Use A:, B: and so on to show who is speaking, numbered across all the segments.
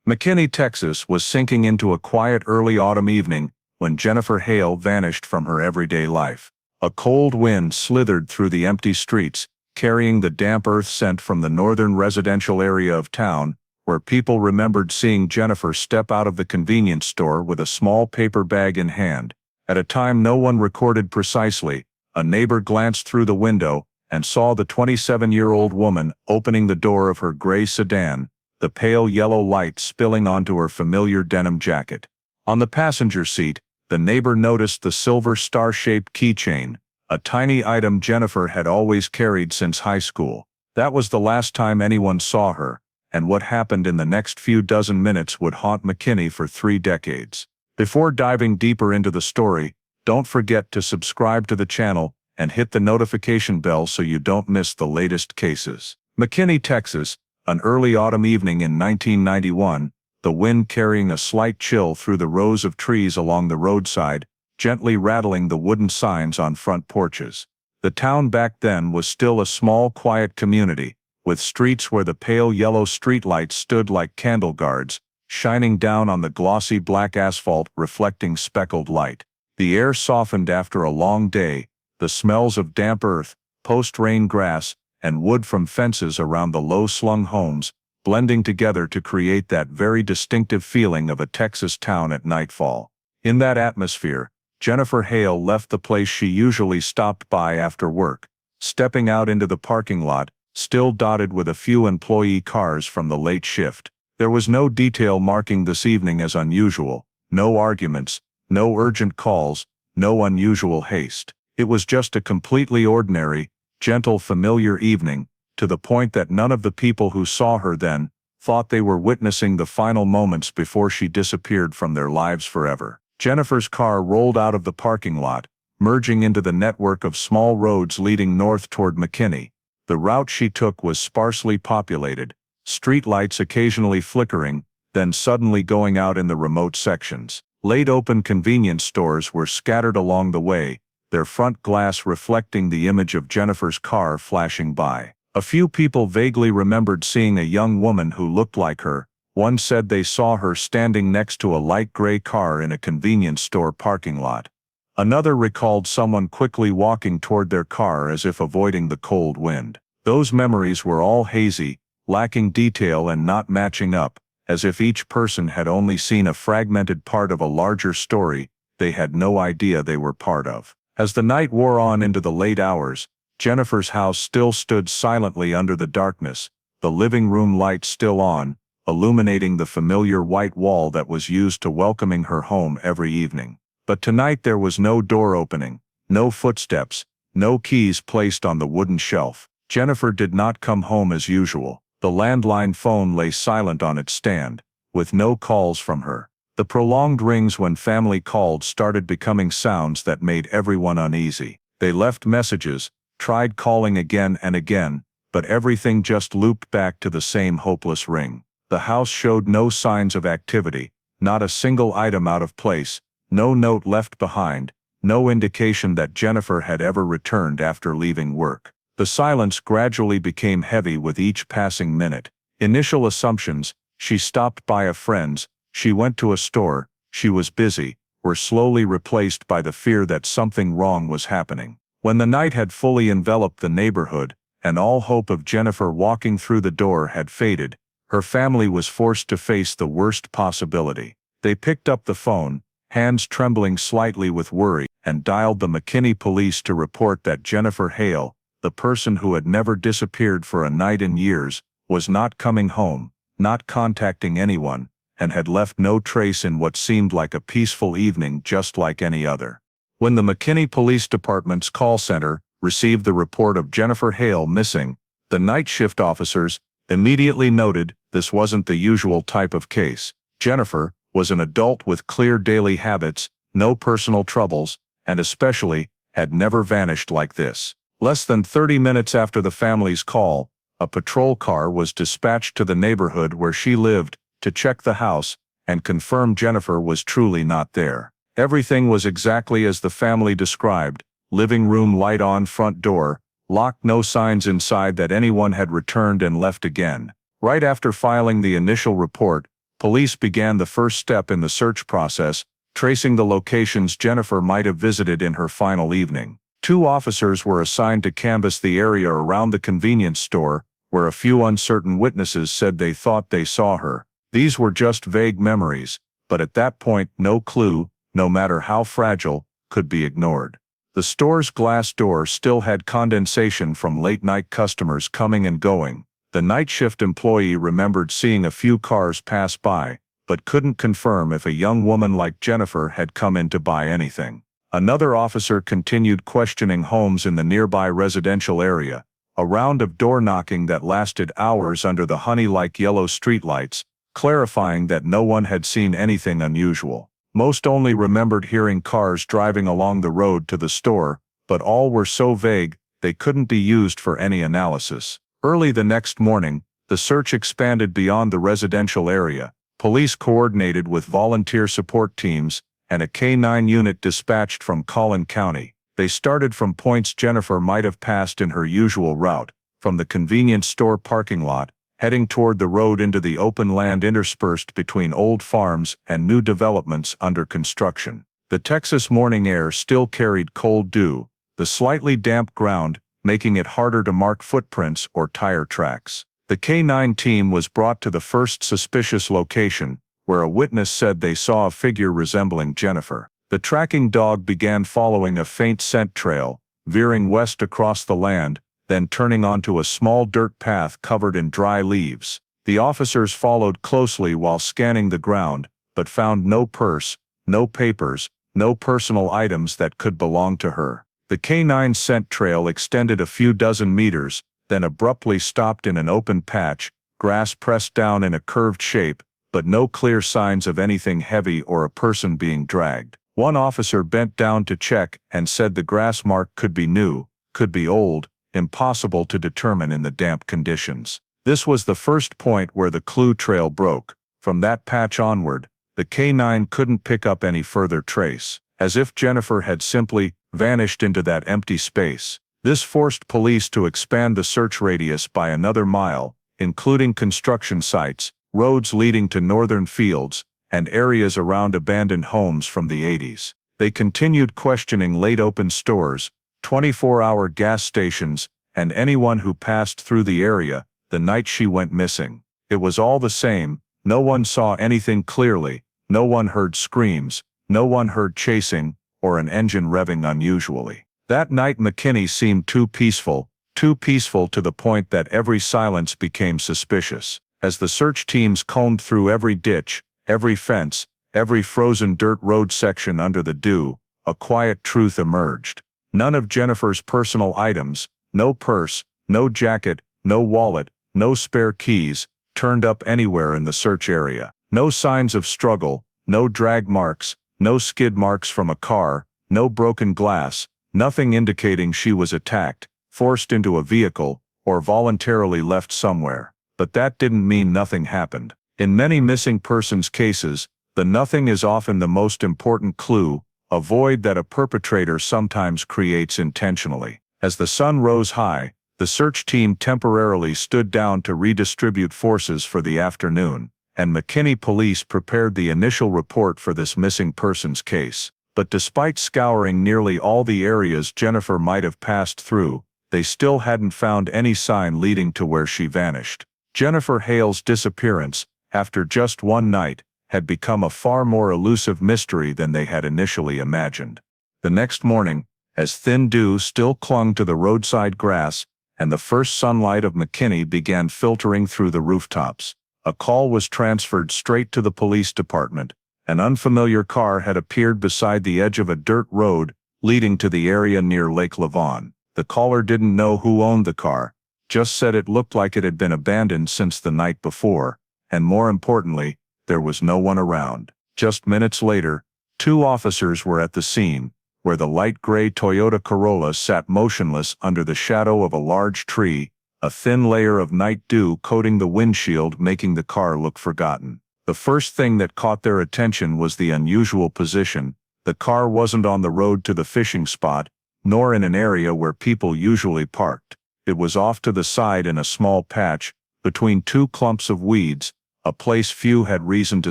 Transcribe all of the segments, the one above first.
A: McKinney, Texas was sinking into a quiet early autumn evening when Jennifer Hale vanished from her everyday life. A cold wind slithered through the empty streets, carrying the damp earth scent from the northern residential area of town, where people remembered seeing Jennifer step out of the convenience store with a small paper bag in hand. At a time no one recorded precisely, a neighbor glanced through the window and saw the 27-year-old woman opening the door of her gray sedan, the pale yellow light spilling onto her familiar denim jacket. On the passenger seat, the neighbor noticed the silver star-shaped keychain, a tiny item Jennifer had always carried since high school. That was the last time anyone saw her, and what happened in the next few dozen minutes would haunt McKinney for 3 decades. Before diving deeper into the story, don't forget to subscribe to the channel and hit the notification bell so you don't miss the latest cases. McKinney, Texas, an early autumn evening in 1991, the wind carrying a slight chill through the rows of trees along the roadside, gently rattling the wooden signs on front porches. The town back then was still a small, quiet community, with streets where the pale yellow streetlights stood like candle guards, shining down on the glossy black asphalt reflecting speckled light. The air softened after a long day, the smells of damp earth, post-rain grass, and wood from fences around the low-slung homes, blending together to create that very distinctive feeling of a Texas town at nightfall. In that atmosphere, Jennifer Hale left the place she usually stopped by after work, stepping out into the parking lot, still dotted with a few employee cars from the late shift. There was no detail marking this evening as unusual, no arguments, no urgent calls, no unusual haste. It was just a completely ordinary, gentle, familiar evening, to the point that none of the people who saw her then thought they were witnessing the final moments before she disappeared from their lives forever. Jennifer's car rolled out of the parking lot, merging into the network of small roads leading north toward McKinney. The route she took was sparsely populated, streetlights occasionally flickering, then suddenly going out in the remote sections. Late-open convenience stores were scattered along the way, their front glass reflecting the image of Jennifer's car flashing by. A few people vaguely remembered seeing a young woman who looked like her. One said they saw her standing next to a light gray car in a convenience store parking lot. Another recalled someone quickly walking toward their car as if avoiding the cold wind. Those memories were all hazy, lacking detail and not matching up, as if each person had only seen a fragmented part of a larger story they had no idea they were part of. As the night wore on into the late hours, Jennifer's house still stood silently under the darkness, the living room light still on, illuminating the familiar white wall that was used to welcoming her home every evening. But tonight there was no door opening, no footsteps, no keys placed on the wooden shelf. Jennifer did not come home as usual. The landline phone lay silent on its stand, with no calls from her. The prolonged rings when family called started becoming sounds that made everyone uneasy. They left messages, tried calling again and again, but everything just looped back to the same hopeless ring. The house showed no signs of activity, not a single item out of place, no note left behind, no indication that Jennifer had ever returned after leaving work. The silence gradually became heavy with each passing minute. Initial assumptions, she stopped by a friend's, she went to a store, she was busy, were slowly replaced by the fear that something wrong was happening. When the night had fully enveloped the neighborhood, and all hope of Jennifer walking through the door had faded, her family was forced to face the worst possibility. They picked up the phone, hands trembling slightly with worry, and dialed the McKinney police to report that Jennifer Hale, the person who had never disappeared for a night in years, was not coming home, not contacting anyone, and had left no trace in what seemed like a peaceful evening just like any other. When the McKinney Police Department's call center received the report of Jennifer Hale missing, the night shift officers immediately noted this wasn't the usual type of case. Jennifer was an adult with clear daily habits, no personal troubles, and especially had never vanished like this. Less than 30 minutes after the family's call, a patrol car was dispatched to the neighborhood where she lived to check the house and confirm Jennifer was truly not there. Everything was exactly as the family described: living room light on, front door locked, no signs inside that anyone had returned and left again. Right after filing the initial report, Police began the first step in the search process, tracing the locations Jennifer might have visited in her final evening. 2 officers were assigned to canvass the area around the convenience store, where a few uncertain witnesses said they thought they saw her. These were just vague memories, but at that point no clue, no matter how fragile, could be ignored. The store's glass door still had condensation from late-night customers coming and going. The night shift employee remembered seeing a few cars pass by, but couldn't confirm if a young woman like Jennifer had come in to buy anything. Another officer continued questioning homes in the nearby residential area, a round of door knocking that lasted hours under the honey-like yellow streetlights, clarifying that no one had seen anything unusual. Most only remembered hearing cars driving along the road to the store, but all were so vague they couldn't be used for any analysis. Early the next morning, the search expanded beyond the residential area. Police coordinated with volunteer support teams, and a K-9 unit dispatched from Collin County. They started from points Jennifer might have passed in her usual route, from the convenience store parking lot, heading toward the road into the open land interspersed between old farms and new developments under construction. The Texas morning air still carried cold dew, the slightly damp ground making it harder to mark footprints or tire tracks. The K-9 team was brought to the first suspicious location, where a witness said they saw a figure resembling Jennifer. The tracking dog began following a faint scent trail, veering west across the land, then turning onto a small dirt path covered in dry leaves. The officers followed closely while scanning the ground, but found no purse, no papers, no personal items that could belong to her. The K-9 scent trail extended a few dozen meters, then abruptly stopped in an open patch, grass pressed down in a curved shape, but no clear signs of anything heavy or a person being dragged. One officer bent down to check and said the grass mark could be new, could be old, impossible to determine in the damp conditions. This was the first point where the clue trail broke. From that patch onward, the K-9 couldn't pick up any further trace, as if Jennifer had simply vanished into that empty space. This forced police to expand the search radius by another mile, including construction sites, roads leading to northern fields, and areas around abandoned homes from the 80s. They continued questioning late-open stores, 24-hour gas stations, and anyone who passed through the area the night she went missing. It was all the same, no one saw anything clearly, no one heard screams, no one heard chasing, or an engine revving unusually. That night McKinney seemed too peaceful to the point that every silence became suspicious. As the search teams combed through every ditch, every fence, every frozen dirt road section under the dew, a quiet truth emerged. None of Jennifer's personal items, no purse, no jacket, no wallet, no spare keys, turned up anywhere in the search area. No signs of struggle, no drag marks, no skid marks from a car, no broken glass, nothing indicating she was attacked, forced into a vehicle, or voluntarily left somewhere. But that didn't mean nothing happened. In many missing persons cases, the nothing is often the most important clue, a void that a perpetrator sometimes creates intentionally. As the sun rose high, the search team temporarily stood down to redistribute forces for the afternoon, and McKinney police prepared the initial report for this missing persons case. But despite scouring nearly all the areas Jennifer might have passed through, they still hadn't found any sign leading to where she vanished. Jennifer Hale's disappearance, after just one night, had become a far more elusive mystery than they had initially imagined. The next morning, as thin dew still clung to the roadside grass, and the first sunlight of McKinney began filtering through the rooftops, a call was transferred straight to the police department. An unfamiliar car had appeared beside the edge of a dirt road leading to the area near Lake Lavon. The caller didn't know who owned the car, just said it looked like it had been abandoned since the night before, and more importantly, there was no one around. Just minutes later, 2 officers were at the scene, where the light gray Toyota Corolla sat motionless under the shadow of a large tree, a thin layer of night dew coating the windshield making the car look forgotten. The first thing that caught their attention was the unusual position. The car wasn't on the road to the fishing spot, nor in an area where people usually parked. It was off to the side in a small patch, between 2 clumps of weeds, a place few had reason to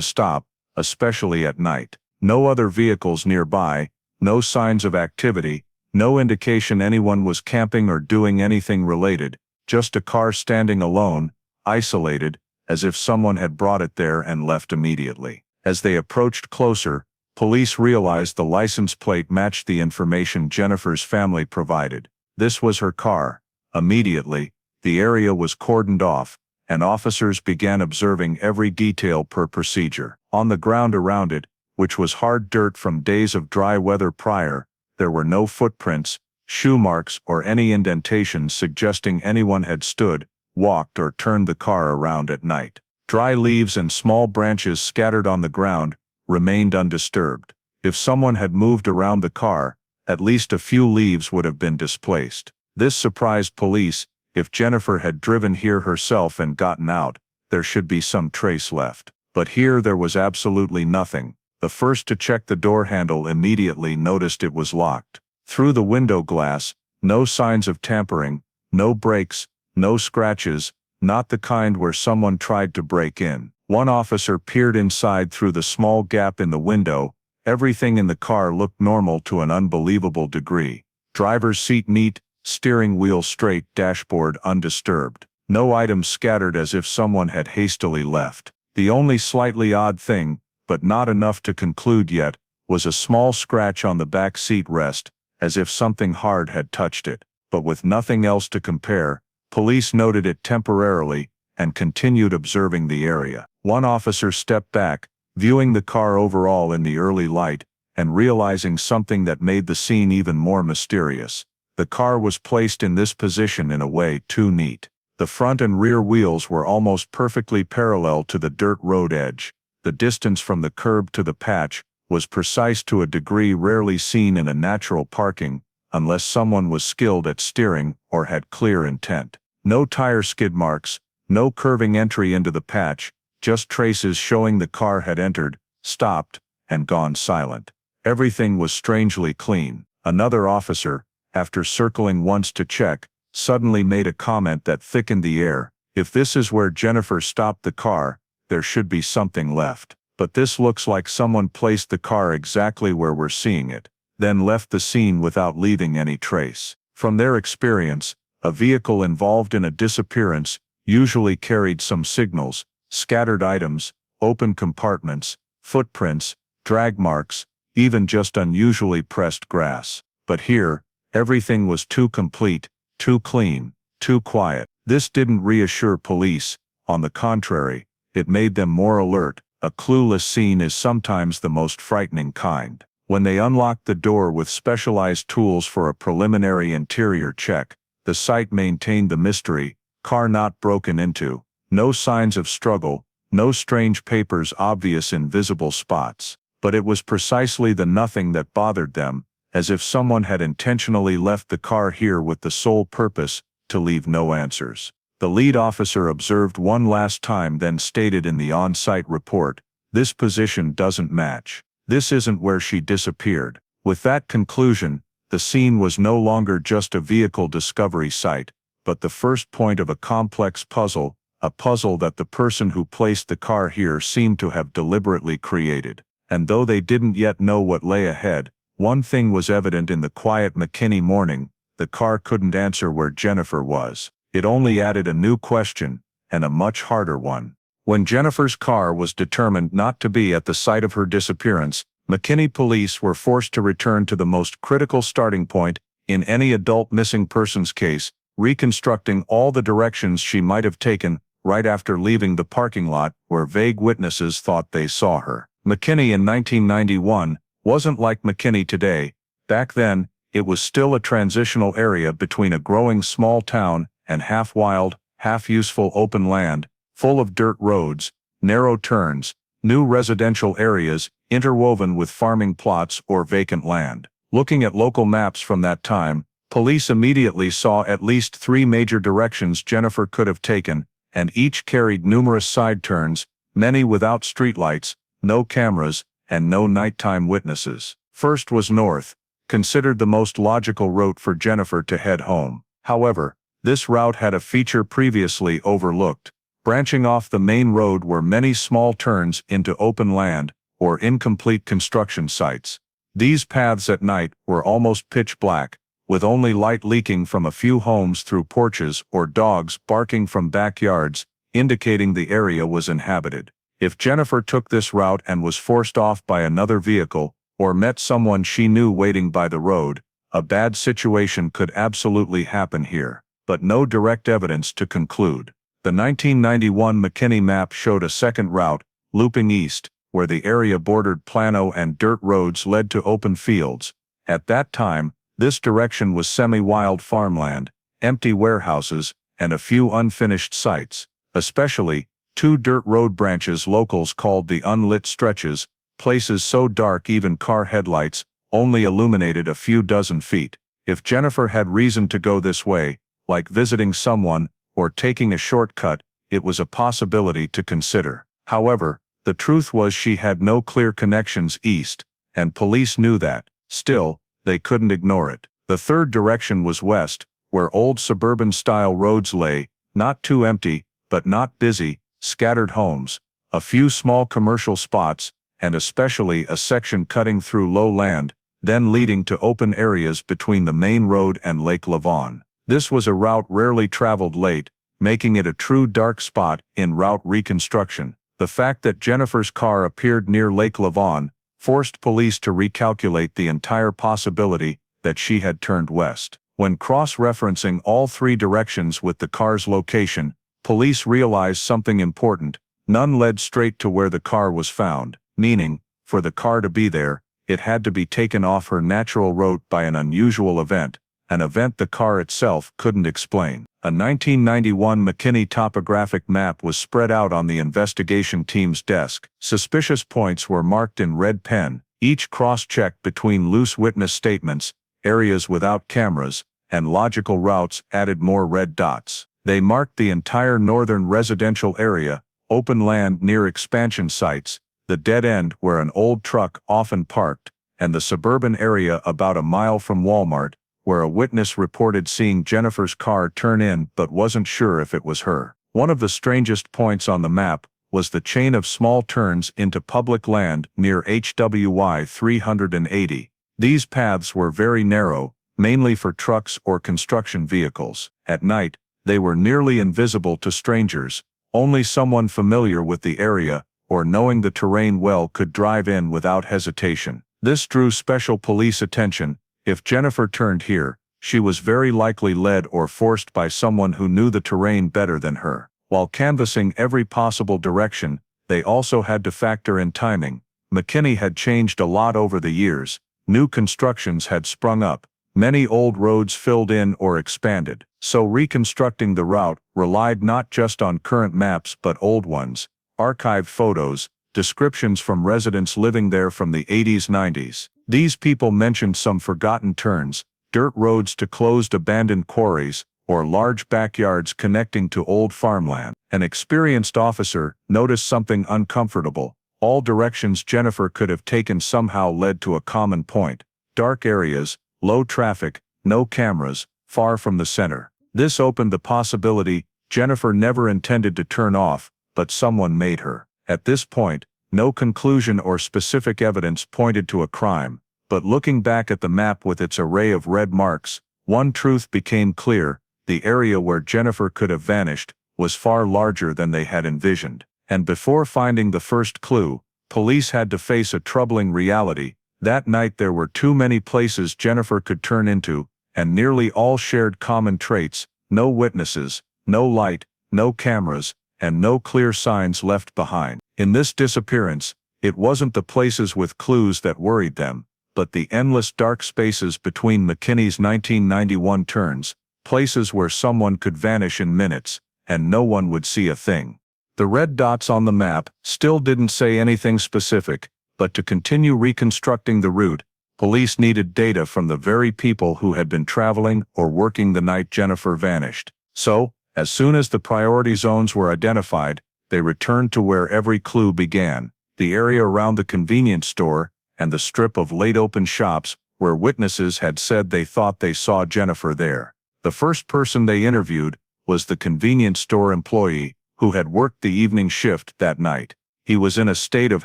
A: stop, especially at night. No other vehicles nearby, no signs of activity, no indication anyone was camping or doing anything related, just a car standing alone, isolated, as if someone had brought it there and left immediately. As they approached closer, police realized the license plate matched the information Jennifer's family provided. This was her car. Immediately, the area was cordoned off, and officers began observing every detail per procedure. On the ground around it, which was hard dirt from days of dry weather prior, there were no footprints, shoe marks, or any indentations suggesting anyone had stood, walked, or turned the car around at night. Dry leaves and small branches scattered on the ground remained undisturbed. If someone had moved around the car, at least a few leaves would have been displaced. This surprised police. If Jennifer had driven here herself and gotten out, there should be some trace left. But here there was absolutely nothing. The first to check the door handle immediately noticed it was locked. Through the window glass, no signs of tampering, no breaks, no scratches, not the kind where someone tried to break in. One officer peered inside through the small gap in the window. Everything in the car looked normal to an unbelievable degree. Driver's seat neat, steering wheel straight, dashboard undisturbed. No items scattered as if someone had hastily left. The only slightly odd thing, but not enough to conclude yet, was a small scratch on the back seat rest, as if something hard had touched it. But with nothing else to compare, police noted it temporarily and continued observing the area. One officer stepped back, viewing the car overall in the early light, and realizing something that made the scene even more mysterious. The car was placed in this position in a way too neat. The front and rear wheels were almost perfectly parallel to the dirt road edge. The distance from the curb to the patch was precise to a degree rarely seen in a natural parking, unless someone was skilled at steering or had clear intent. No tire skid marks, no curving entry into the patch, just traces showing the car had entered, stopped, and gone silent. Everything was strangely clean. Another officer, after circling once to check, suddenly made a comment that thickened the air. If this is where Jennifer stopped the car, there should be something left. But this looks like someone placed the car exactly where we're seeing it, then left the scene without leaving any trace. From their experience, a vehicle involved in a disappearance usually carried some signals, scattered items, open compartments, footprints, drag marks, even just unusually pressed grass. But here, everything was too complete, too clean, too quiet. This didn't reassure police. On the contrary, it made them more alert. A clueless scene is sometimes the most frightening kind. When they unlocked the door with specialized tools for a preliminary interior check, the site maintained the mystery: car not broken into, no signs of struggle, no strange papers obvious in visible spots. But it was precisely the nothing that bothered them, as if someone had intentionally left the car here with the sole purpose to leave no answers. The lead officer observed one last time, then stated in the on-site report, "This position doesn't match. This isn't where she disappeared." With that conclusion, the scene was no longer just a vehicle discovery site, but the first point of a complex puzzle, a puzzle that the person who placed the car here seemed to have deliberately created. And though they didn't yet know what lay ahead, one thing was evident in the quiet McKinney morning: the car couldn't answer where Jennifer was. It only added a new question, and a much harder one. When Jennifer's car was determined not to be at the site of her disappearance, McKinney police were forced to return to the most critical starting point in any adult missing persons case, reconstructing all the directions she might have taken right after leaving the parking lot where vague witnesses thought they saw her. McKinney in 1991 wasn't like McKinney today. Back then, it was still a transitional area between a growing small town and half-wild, half-useful open land, full of dirt roads, narrow turns, new residential areas interwoven with farming plots or vacant land. Looking at local maps from that time, police immediately saw at least 3 major directions Jennifer could have taken, and each carried numerous side turns, many without streetlights, no cameras, and no nighttime witnesses. First was north, considered the most logical route for Jennifer to head home. However, this route had a feature previously overlooked: Branching off the main road were many small turns into open land or incomplete construction sites. These paths at night were almost pitch black, with only light leaking from a few homes through porches or dogs barking from backyards, indicating the area was inhabited. If Jennifer took this route and was forced off by another vehicle, or met someone she knew waiting by the road, a bad situation could absolutely happen here, but no direct evidence to conclude. The 1991 McKinney map showed a second route, looping east, where the area bordered plano and dirt roads led to open fields. At that time, this direction was semi-wild farmland, empty warehouses, and a few unfinished sites. Especially, two dirt road branches locals called the unlit stretches, places so dark even car headlights only illuminated a few dozen feet. If Jennifer had reason to go this way, like visiting someone or taking a shortcut, it was a possibility to consider. However, the truth was she had no clear connections east, and police knew that. Still, they couldn't ignore it. The third direction was west, where old suburban-style roads lay, not too empty, but not busy, scattered homes, a few small commercial spots, and especially a section cutting through low land, then leading to open areas between the main road and Lake Lavon. This was a route rarely traveled late, making it a true dark spot in route reconstruction. The fact that Jennifer's car appeared near Lake Lavon forced police to recalculate the entire possibility that she had turned west. When cross-referencing all three directions with the car's location, police realized something important. None led straight to where the car was found, meaning, for the car to be there, it had to be taken off her natural route by an unusual event, an event the car itself couldn't explain. A 1991 McKinney topographic map was spread out on the investigation team's desk. Suspicious points were marked in red pen, each cross-checked between loose witness statements, areas without cameras, and logical routes added more red dots. They marked the entire northern residential area, open land near expansion sites, the dead end where an old truck often parked, and the suburban area about a mile from Walmart, where a witness reported seeing Jennifer's car turn in but wasn't sure if it was her. One of the strangest points on the map was the chain of small turns into public land near HWY 380. These paths were very narrow, mainly for trucks or construction vehicles. At night, they were nearly invisible to strangers. Only someone familiar with the area or knowing the terrain well could drive in without hesitation. This drew special police attention. If Jennifer turned here, she was very likely led or forced by someone who knew the terrain better than her. While canvassing every possible direction, they also had to factor in timing. McKinney had changed a lot over the years. New constructions had sprung up. Many old roads filled in or expanded. So reconstructing the route relied not just on current maps but old ones, archived photos, descriptions from residents living there from the 80s-90s. These people mentioned some forgotten turns, dirt roads to closed abandoned quarries, or large backyards connecting to old farmland. An experienced officer noticed something uncomfortable. All directions Jennifer could have taken somehow led to a common point: dark areas, low traffic, no cameras, far from the center. This opened the possibility Jennifer never intended to turn off, but someone made her. At this point, no conclusion or specific evidence pointed to a crime, but looking back at the map with its array of red marks, one truth became clear: the area where Jennifer could have vanished was far larger than they had envisioned. And before finding the first clue, police had to face a troubling reality. That night there were too many places Jennifer could turn into, and nearly all shared common traits: no witnesses, no light, no cameras, and no clear signs left behind. In this disappearance, it wasn't the places with clues that worried them, but the endless dark spaces between McKinney's 1991 turns, places where someone could vanish in minutes, and no one would see a thing. The red dots on the map still didn't say anything specific, but to continue reconstructing the route, police needed data from the very people who had been traveling or working the night Jennifer vanished. So, as soon as the priority zones were identified, they returned to where every clue began: the area around the convenience store and the strip of late-open shops where witnesses had said they thought they saw Jennifer there. The first person they interviewed was the convenience store employee, who had worked the evening shift that night. He was in a state of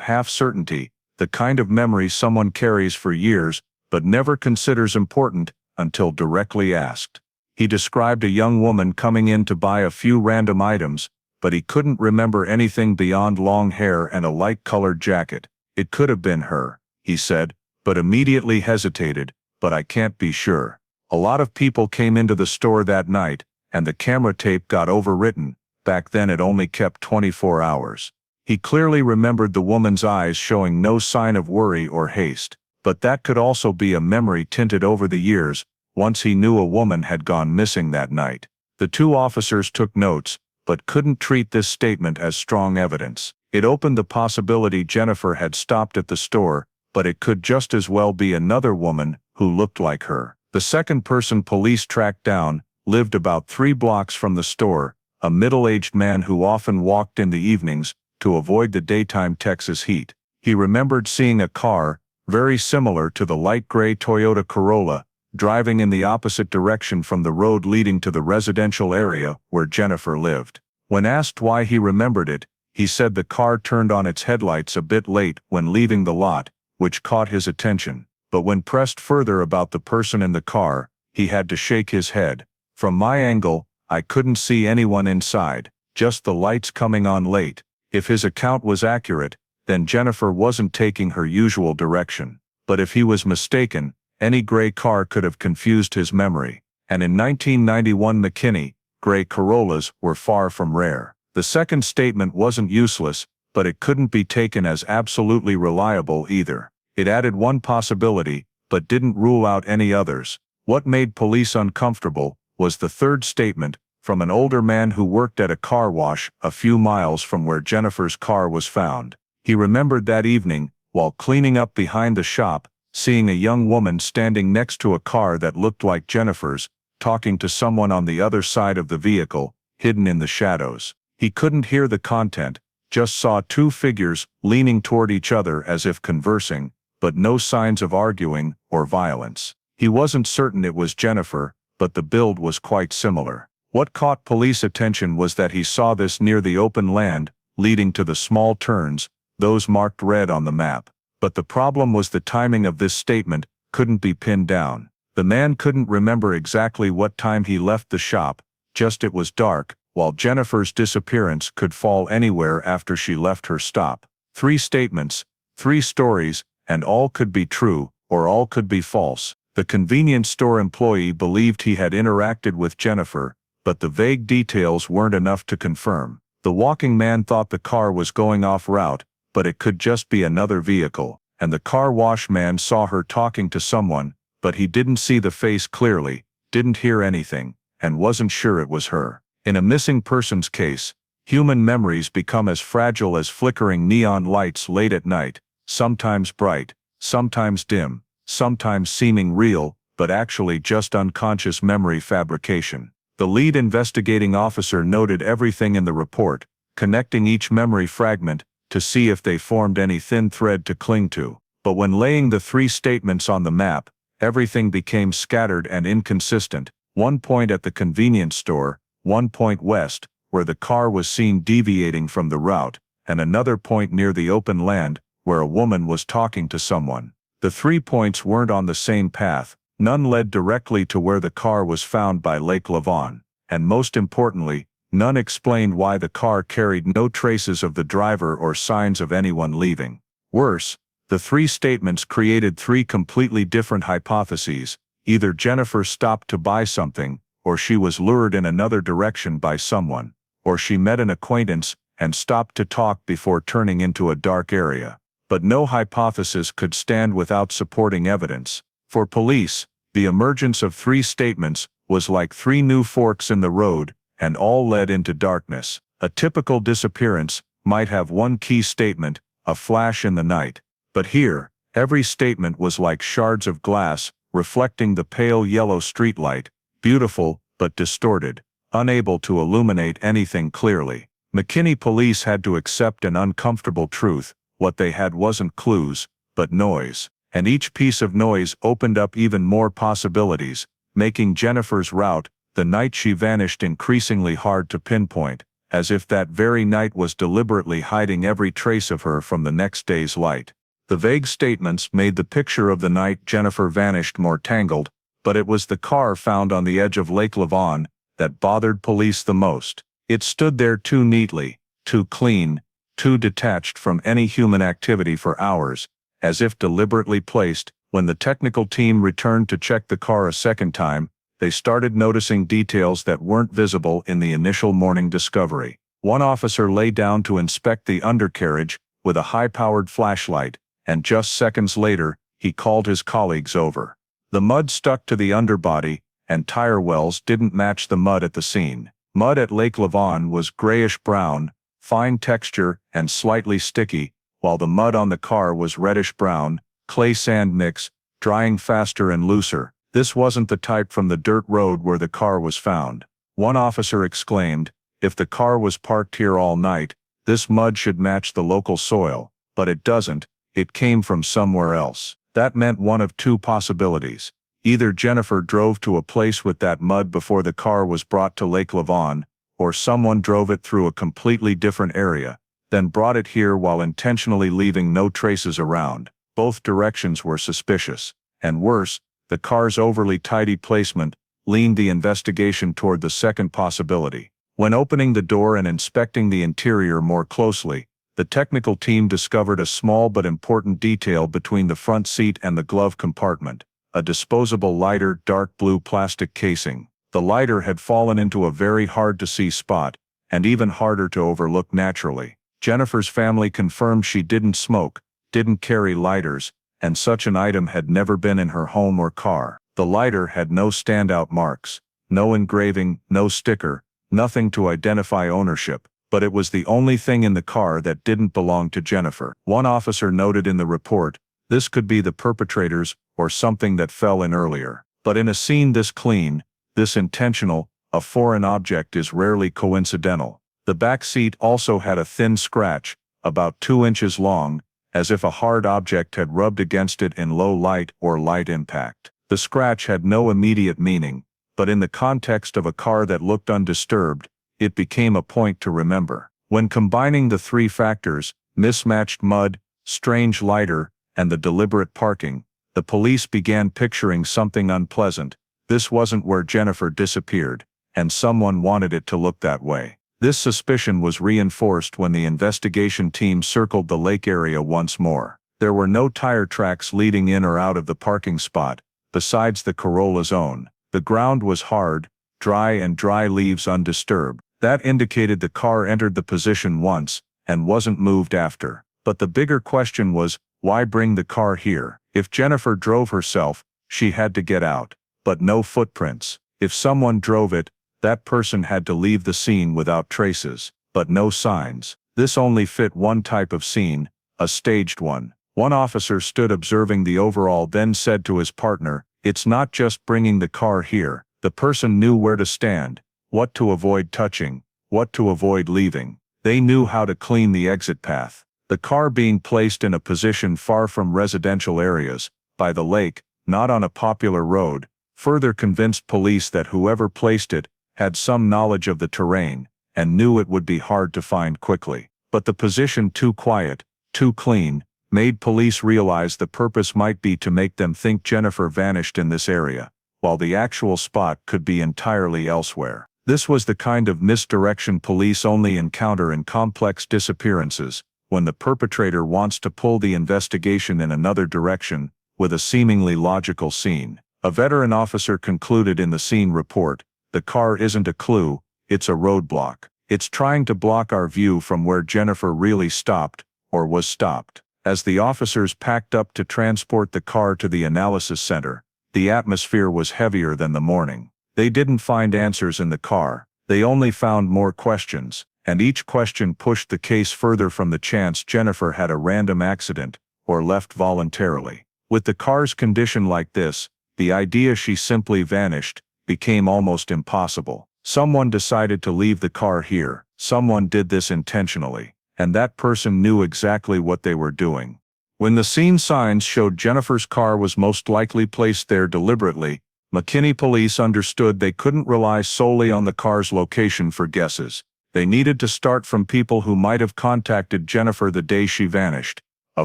A: half-certainty, the kind of memory someone carries for years but never considers important until directly asked. He described a young woman coming in to buy a few random items, but he couldn't remember anything beyond long hair and a light-colored jacket. It could have been her, he said, but immediately hesitated, but I can't be sure. A lot of people came into the store that night, and the camera tape got overwritten. Back then it only kept 24 hours. He clearly remembered the woman's eyes showing no sign of worry or haste, but that could also be a memory tinted over the years, once he knew a woman had gone missing that night. The two officers took notes, but couldn't treat this statement as strong evidence. It opened the possibility Jennifer had stopped at the store, but it could just as well be another woman who looked like her. The second person police tracked down lived about 3 blocks from the store, a middle-aged man who often walked in the evenings to avoid the daytime Texas heat. He remembered seeing a car, very similar to the light gray Toyota Corolla, driving in the opposite direction from the road leading to the residential area where Jennifer lived. When asked why he remembered it, he said the car turned on its headlights a bit late when leaving the lot, which caught his attention. But when pressed further about the person in the car, he had to shake his head. From my angle, I couldn't see anyone inside, just the lights coming on late. If his account was accurate, then Jennifer wasn't taking her usual direction. But if he was mistaken, any gray car could have confused his memory. And in 1991 McKinney, gray Corollas were far from rare. The second statement wasn't useless, but it couldn't be taken as absolutely reliable either. It added one possibility, but didn't rule out any others. What made police uncomfortable was the third statement, from an older man who worked at a car wash a few miles from where Jennifer's car was found. He remembered that evening, while cleaning up behind the shop, seeing a young woman standing next to a car that looked like Jennifer's, talking to someone on the other side of the vehicle, hidden in the shadows. He couldn't hear the content, just saw 2 figures leaning toward each other as if conversing, but no signs of arguing or violence. He wasn't certain it was Jennifer, but the build was quite similar. What caught police attention was that he saw this near the open land, leading to the small turns, those marked red on the map. But the problem was the timing of this statement couldn't be pinned down. The man couldn't remember exactly what time he left the shop, just it was dark, while Jennifer's disappearance could fall anywhere after she left her stop. 3 statements, 3 stories, and all could be true, or all could be false. The convenience store employee believed he had interacted with Jennifer, but the vague details weren't enough to confirm. The walking man thought the car was going off route, but it could just be another vehicle. And the car wash man saw her talking to someone, but he didn't see the face clearly, didn't hear anything, and wasn't sure it was her. In a missing persons case, human memories become as fragile as flickering neon lights late at night, sometimes bright, sometimes dim, sometimes seeming real, but actually just unconscious memory fabrication. The lead investigating officer noted everything in the report, connecting each memory fragment to see if they formed any thin thread to cling to. But when laying the 3 statements on the map, everything became scattered and inconsistent. 1 point at the convenience store, 1 point west, where the car was seen deviating from the route, and another point near the open land, where a woman was talking to someone. The 3 points weren't on the same path, none led directly to where the car was found by Lake Lavon, and most importantly, none explained why the car carried no traces of the driver or signs of anyone leaving. Worse, the 3 statements created 3 completely different hypotheses. Either Jennifer stopped to buy something, or she was lured in another direction by someone, or she met an acquaintance and stopped to talk before turning into a dark area. But no hypothesis could stand without supporting evidence. For police, the emergence of 3 statements was like 3 new forks in the road, and all led into darkness. A typical disappearance might have 1 key statement, a flash in the night. But here, every statement was like shards of glass, reflecting the pale yellow streetlight, beautiful but distorted, unable to illuminate anything clearly. McKinney police had to accept an uncomfortable truth: what they had wasn't clues, but noise. And each piece of noise opened up even more possibilities, making Jennifer's route, the night she vanished, increasingly hard to pinpoint. as if that very night was deliberately hiding every trace of her from the next day's light. The vague statements made the picture of the night Jennifer vanished more tangled, but it was the car found on the edge of Lake Lavon that bothered police the most. It stood there too neatly, too clean, too detached from any human activity for hours, as if deliberately placed. When the technical team returned to check the car a second time, they started noticing details that weren't visible in the initial morning discovery. One officer lay down to inspect the undercarriage with a high-powered flashlight, and just seconds later, he called his colleagues over. The mud stuck to the underbody, and tire wells didn't match the mud at the scene. Mud at Lake Lavon was grayish-brown, fine texture and slightly sticky, while the mud on the car was reddish-brown, clay sand mix, drying faster and looser. This wasn't the type from the dirt road where the car was found. One officer exclaimed, "If the car was parked here all night, this mud should match the local soil, but it doesn't, it came from somewhere else." That meant one of two possibilities. Either Jennifer drove to a place with that mud before the car was brought to Lake Lavon, or someone drove it through a completely different area, then brought it here while intentionally leaving no traces around. Both directions were suspicious, and worse, the car's overly tidy placement leaned the investigation toward the second possibility. When opening the door and inspecting the interior more closely, the technical team discovered a small but important detail between the front seat and the glove compartment: a disposable lighter, dark blue plastic casing. The lighter had fallen into a very hard-to-see spot, and even harder to overlook naturally. Jennifer's family confirmed she didn't smoke, didn't carry lighters, and such an item had never been in her home or car. The lighter had no standout marks, no engraving, no sticker, nothing to identify ownership, but it was the only thing in the car that didn't belong to Jennifer. One officer noted in the report, "This could be the perpetrator's or something that fell in earlier." But in a scene this clean, this intentional, a foreign object is rarely coincidental. The back seat also had a thin scratch, about 2 inches long, as if a hard object had rubbed against it in low light or light impact. The scratch had no immediate meaning, but in the context of a car that looked undisturbed, it became a point to remember. When combining the three factors, mismatched mud, strange lighter, and the deliberate parking, the police began picturing something unpleasant. This wasn't where Jennifer disappeared, and someone wanted it to look that way. This suspicion was reinforced when the investigation team circled the lake area once more. There were no tire tracks leading in or out of the parking spot, besides the Corolla's own. The ground was hard, dry, and dry leaves undisturbed. That indicated the car entered the position once, and wasn't moved after. But the bigger question was, why bring the car here? If Jennifer drove herself, she had to get out. But no footprints. If someone drove it, that person had to leave the scene without traces, but no signs. This only fit one type of scene, a staged one. One officer stood observing the overall, then said to his partner, "It's not just bringing the car here." The person knew where to stand, what to avoid touching, what to avoid leaving. They knew how to clean the exit path. The car being placed in a position far from residential areas, by the lake, not on a popular road, further convinced police that whoever placed it had some knowledge of the terrain, and knew it would be hard to find quickly. But the position, too quiet, too clean, made police realize the purpose might be to make them think Jennifer vanished in this area, while the actual spot could be entirely elsewhere. This was the kind of misdirection police only encounter in complex disappearances, when the perpetrator wants to pull the investigation in another direction, with a seemingly logical scene. A veteran officer concluded in the scene report, "The car isn't a clue, it's a roadblock. It's trying to block our view from where Jennifer really stopped, or was stopped." As the officers packed up to transport the car to the analysis center, the atmosphere was heavier than the morning. They didn't find answers in the car, they only found more questions, and each question pushed the case further from the chance Jennifer had a random accident, or left voluntarily. With the car's condition like this, the idea she simply vanished became almost impossible. Someone decided to leave the car here, someone did this intentionally, and that person knew exactly what they were doing. When the scene signs showed Jennifer's car was most likely placed there deliberately, McKinney police understood they couldn't rely solely on the car's location for guesses. They needed to start from people who might have contacted Jennifer the day she vanished. A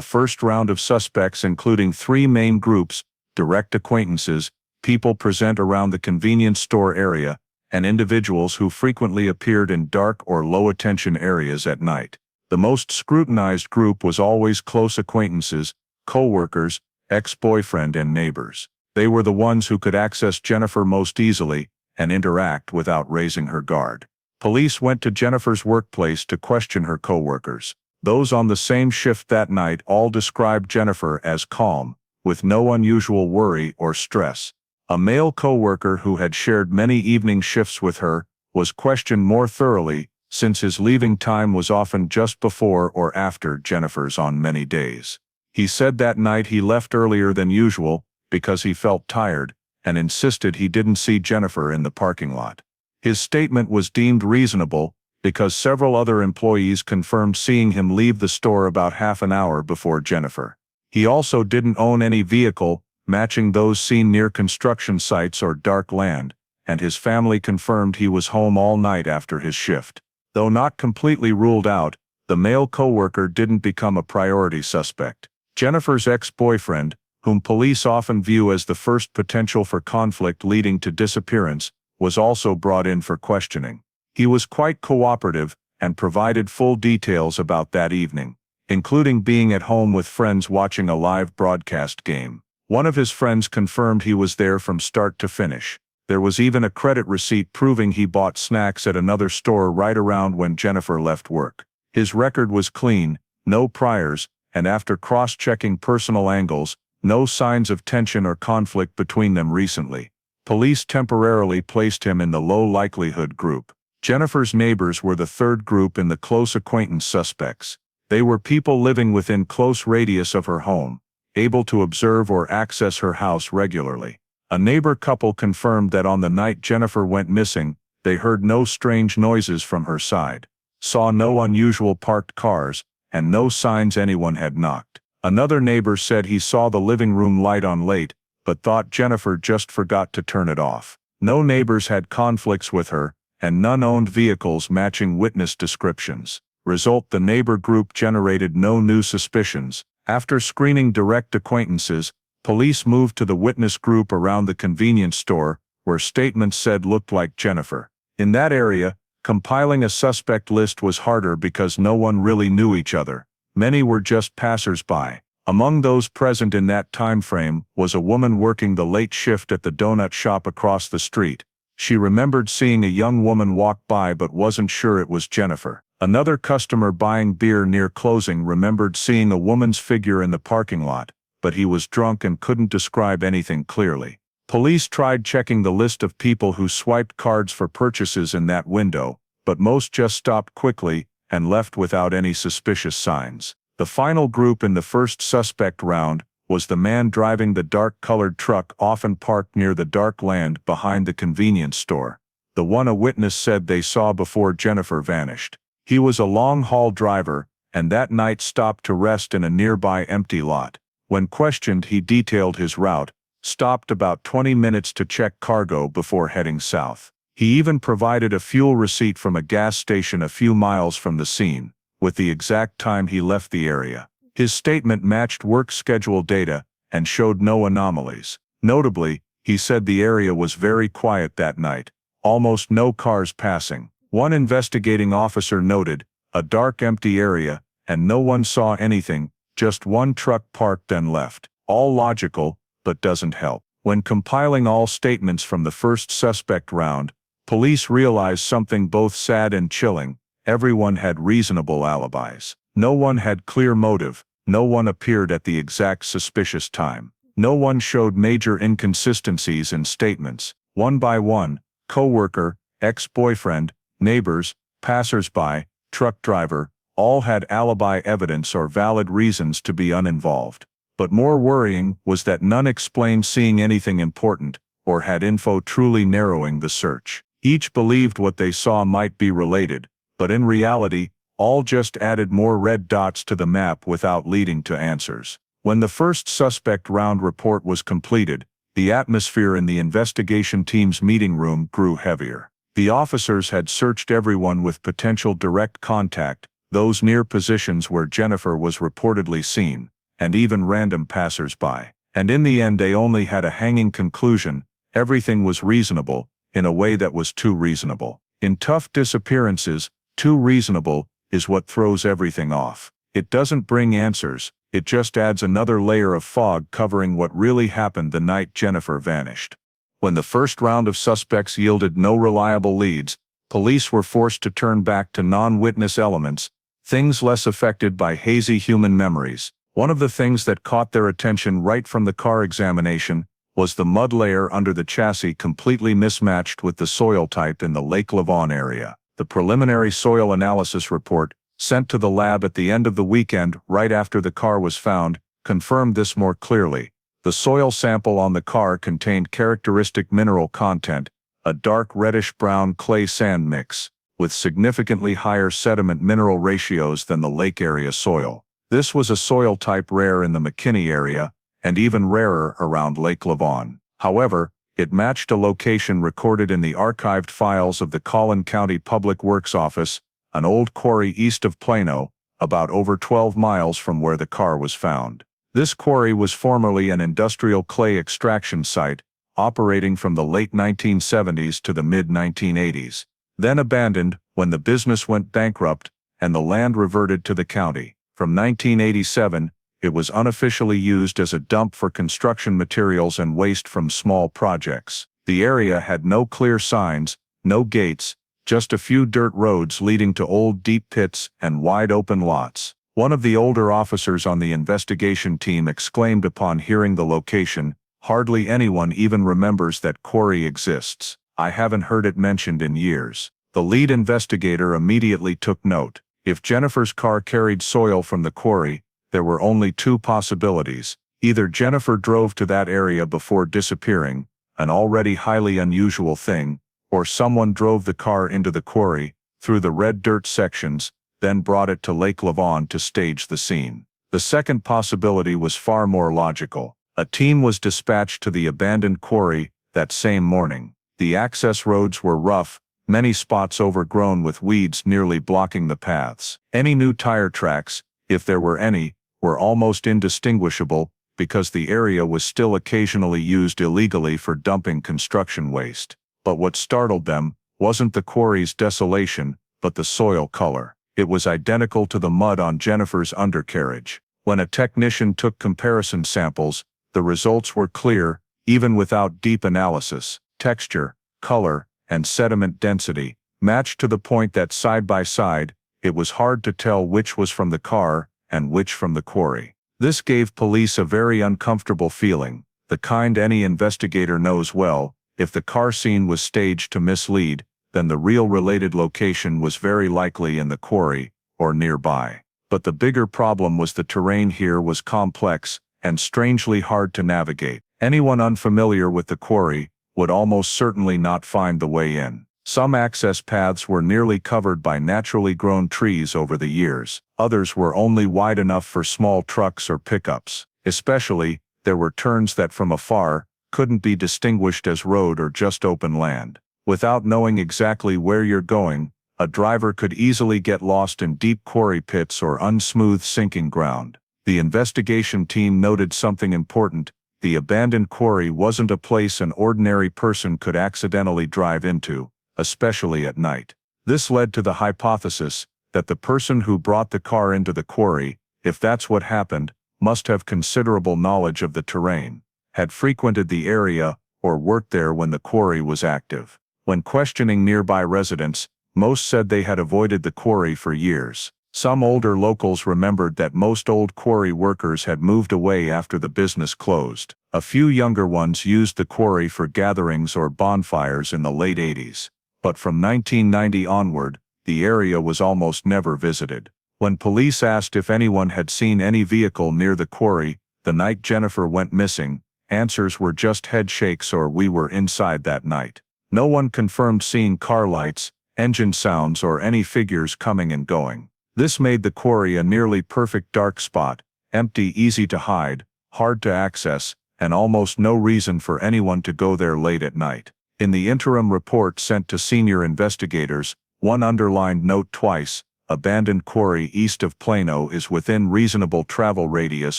A: first round of suspects including 3 main groups: direct acquaintances, people present around the convenience store area, and individuals who frequently appeared in dark or low-attention areas at night. The most scrutinized group was always close acquaintances, co-workers, ex-boyfriend and neighbors. They were the ones who could access Jennifer most easily and interact without raising her guard. Police went to Jennifer's workplace to question her co-workers. Those on the same shift that night all described Jennifer as calm, with no unusual worry or stress. A male co-worker who had shared many evening shifts with her was questioned more thoroughly, since his leaving time was often just before or after Jennifer's on many days. He said that night he left earlier than usual because he felt tired, and insisted he didn't see Jennifer in the parking lot. His statement was deemed reasonable because several other employees confirmed seeing him leave the store about half an hour before Jennifer. He also didn't own any vehicle matching those seen near construction sites or dark land, and his family confirmed he was home all night after his shift. Though not completely ruled out, the male co-worker didn't become a priority suspect. Jennifer's ex-boyfriend, whom police often view as the first potential for conflict leading to disappearance, was also brought in for questioning. He was quite cooperative and provided full details about that evening, including being at home with friends watching a live broadcast game. One of his friends confirmed he was there from start to finish. There was even a credit receipt proving he bought snacks at another store right around when Jennifer left work. His record was clean, no priors, and after cross-checking personal angles, no signs of tension or conflict between them recently. Police temporarily placed him in the low-likelihood group. Jennifer's neighbors were the third group in the close acquaintance suspects. They were people living within close radius of her home, able to observe or access her house regularly. A neighbor couple confirmed that on the night Jennifer went missing, they heard no strange noises from her side, saw no unusual parked cars, and no signs anyone had knocked. Another neighbor said he saw the living room light on late, but thought Jennifer just forgot to turn it off. No neighbors had conflicts with her, and none owned vehicles matching witness descriptions. Result: the neighbor group generated no new suspicions. After screening direct acquaintances, police moved to the witness group around the convenience store, where statements said looked like Jennifer. In that area, compiling a suspect list was harder because no one really knew each other. Many were just passers-by. Among those present in that time frame was a woman working the late shift at the donut shop across the street. She remembered seeing a young woman walk by but wasn't sure it was Jennifer. Another customer buying beer near closing remembered seeing a woman's figure in the parking lot, but he was drunk and couldn't describe anything clearly. Police tried checking the list of people who swiped cards for purchases in that window, but most just stopped quickly and left without any suspicious signs. The final group in the first suspect round was the man driving the dark-colored truck often parked near the dark land behind the convenience store, the one a witness said they saw before Jennifer vanished. He was a long-haul driver, and that night stopped to rest in a nearby empty lot. When questioned, he detailed his route, stopped about 20 minutes to check cargo before heading south. He even provided a fuel receipt from a gas station a few miles from the scene, with the exact time he left the area. His statement matched work schedule data and showed no anomalies. Notably, he said the area was very quiet that night, almost no cars passing. One investigating officer noted, "A dark empty area, and no one saw anything, just one truck parked and left." All logical, but doesn't help. When compiling all statements from the first suspect round, police realized something both sad and chilling: everyone had reasonable alibis. No one had clear motive, no one appeared at the exact suspicious time. No one showed major inconsistencies in statements. One by one, co-worker, ex-boyfriend, neighbors, passers-by, truck driver, all had alibi evidence or valid reasons to be uninvolved. But more worrying was that none explained seeing anything important, or had info truly narrowing the search. Each believed what they saw might be related, but in reality, all just added more red dots to the map without leading to answers. When the first suspect round report was completed, the atmosphere in the investigation team's meeting room grew heavier. The officers had searched everyone with potential direct contact, those near positions where Jennifer was reportedly seen, and even random passers-by. And in the end they only had a hanging conclusion: everything was reasonable, in a way that was too reasonable. In tough disappearances, too reasonable is what throws everything off. It doesn't bring answers, it just adds another layer of fog covering what really happened the night Jennifer vanished. When the first round of suspects yielded no reliable leads, police were forced to turn back to non-witness elements, things less affected by hazy human memories. One of the things that caught their attention right from the car examination was the mud layer under the chassis, completely mismatched with the soil type in the Lake Lavon area. The preliminary soil analysis report, sent to the lab at the end of the weekend right after the car was found, confirmed this more clearly. The soil sample on the car contained characteristic mineral content, a dark reddish-brown clay sand mix, with significantly higher sediment-mineral ratios than the lake area soil. This was a soil type rare in the McKinney area, and even rarer around Lake Lavon. However, it matched a location recorded in the archived files of the Collin County Public Works Office, an old quarry east of Plano, about over 12 miles from where the car was found. This quarry was formerly an industrial clay extraction site, operating from the late 1970s to the mid-1980s, then abandoned when the business went bankrupt and the land reverted to the county. From 1987, it was unofficially used as a dump for construction materials and waste from small projects. The area had no clear signs, no gates, just a few dirt roads leading to old deep pits and wide open lots. One of the older officers on the investigation team exclaimed upon hearing the location, "Hardly anyone even remembers that quarry exists. I haven't heard it mentioned in years." The lead investigator immediately took note. If Jennifer's car carried soil from the quarry, there were only two possibilities. Either Jennifer drove to that area before disappearing, an already highly unusual thing, or someone drove the car into the quarry, through the red dirt sections, then brought it to Lake Lavon to stage the scene. The second possibility was far more logical. A team was dispatched to the abandoned quarry that same morning. The access roads were rough, many spots overgrown with weeds nearly blocking the paths. Any new tire tracks, if there were any, were almost indistinguishable, because the area was still occasionally used illegally for dumping construction waste. But what startled them wasn't the quarry's desolation, but the soil color. It was identical to the mud on Jennifer's undercarriage. When a technician took comparison samples, the results were clear, even without deep analysis. Texture, color, and sediment density matched to the point that side by side, it was hard to tell which was from the car and which from the quarry. This gave police a very uncomfortable feeling, the kind any investigator knows well. If the car scene was staged to mislead, then the real related location was very likely in the quarry, or nearby. But the bigger problem was the terrain here was complex, and strangely hard to navigate. Anyone unfamiliar with the quarry would almost certainly not find the way in. Some access paths were nearly covered by naturally grown trees over the years. Others were only wide enough for small trucks or pickups. Especially, there were turns that from afar couldn't be distinguished as road or just open land. Without knowing exactly where you're going, a driver could easily get lost in deep quarry pits or unsmooth sinking ground. The investigation team noted something important: the abandoned quarry wasn't a place an ordinary person could accidentally drive into, especially at night. This led to the hypothesis that the person who brought the car into the quarry, if that's what happened, must have considerable knowledge of the terrain, had frequented the area, or worked there when the quarry was active. When questioning nearby residents, most said they had avoided the quarry for years. Some older locals remembered that most old quarry workers had moved away after the business closed. A few younger ones used the quarry for gatherings or bonfires in the late 80s. But from 1990 onward, the area was almost never visited. When police asked if anyone had seen any vehicle near the quarry the night Jennifer went missing, answers were just head shakes or "we were inside that night." No one confirmed seeing car lights, engine sounds, or any figures coming and going. This made the quarry a nearly perfect dark spot, empty, easy to hide, hard to access, and almost no reason for anyone to go there late at night. In the interim report sent to senior investigators, one underlined note twice: abandoned quarry east of Plano is within reasonable travel radius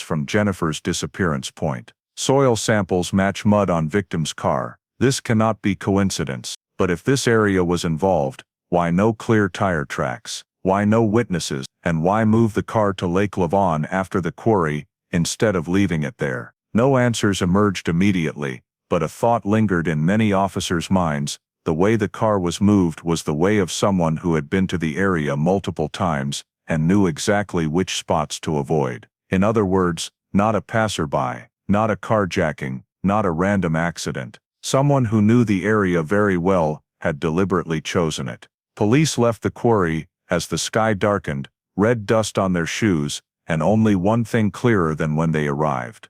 A: from Jennifer's disappearance point. Soil samples match mud on victim's car. This cannot be coincidence. But if this area was involved, why no clear tire tracks? Why no witnesses? And why move the car to Lake Lavon after the quarry, instead of leaving it there? No answers emerged immediately, but a thought lingered in many officers' minds: the way the car was moved was the way of someone who had been to the area multiple times and knew exactly which spots to avoid. In other words, not a passerby, not a carjacking, not a random accident. Someone who knew the area very well had deliberately chosen it. Police left the quarry as the sky darkened, red dust on their shoes, and only one thing clearer than when they arrived.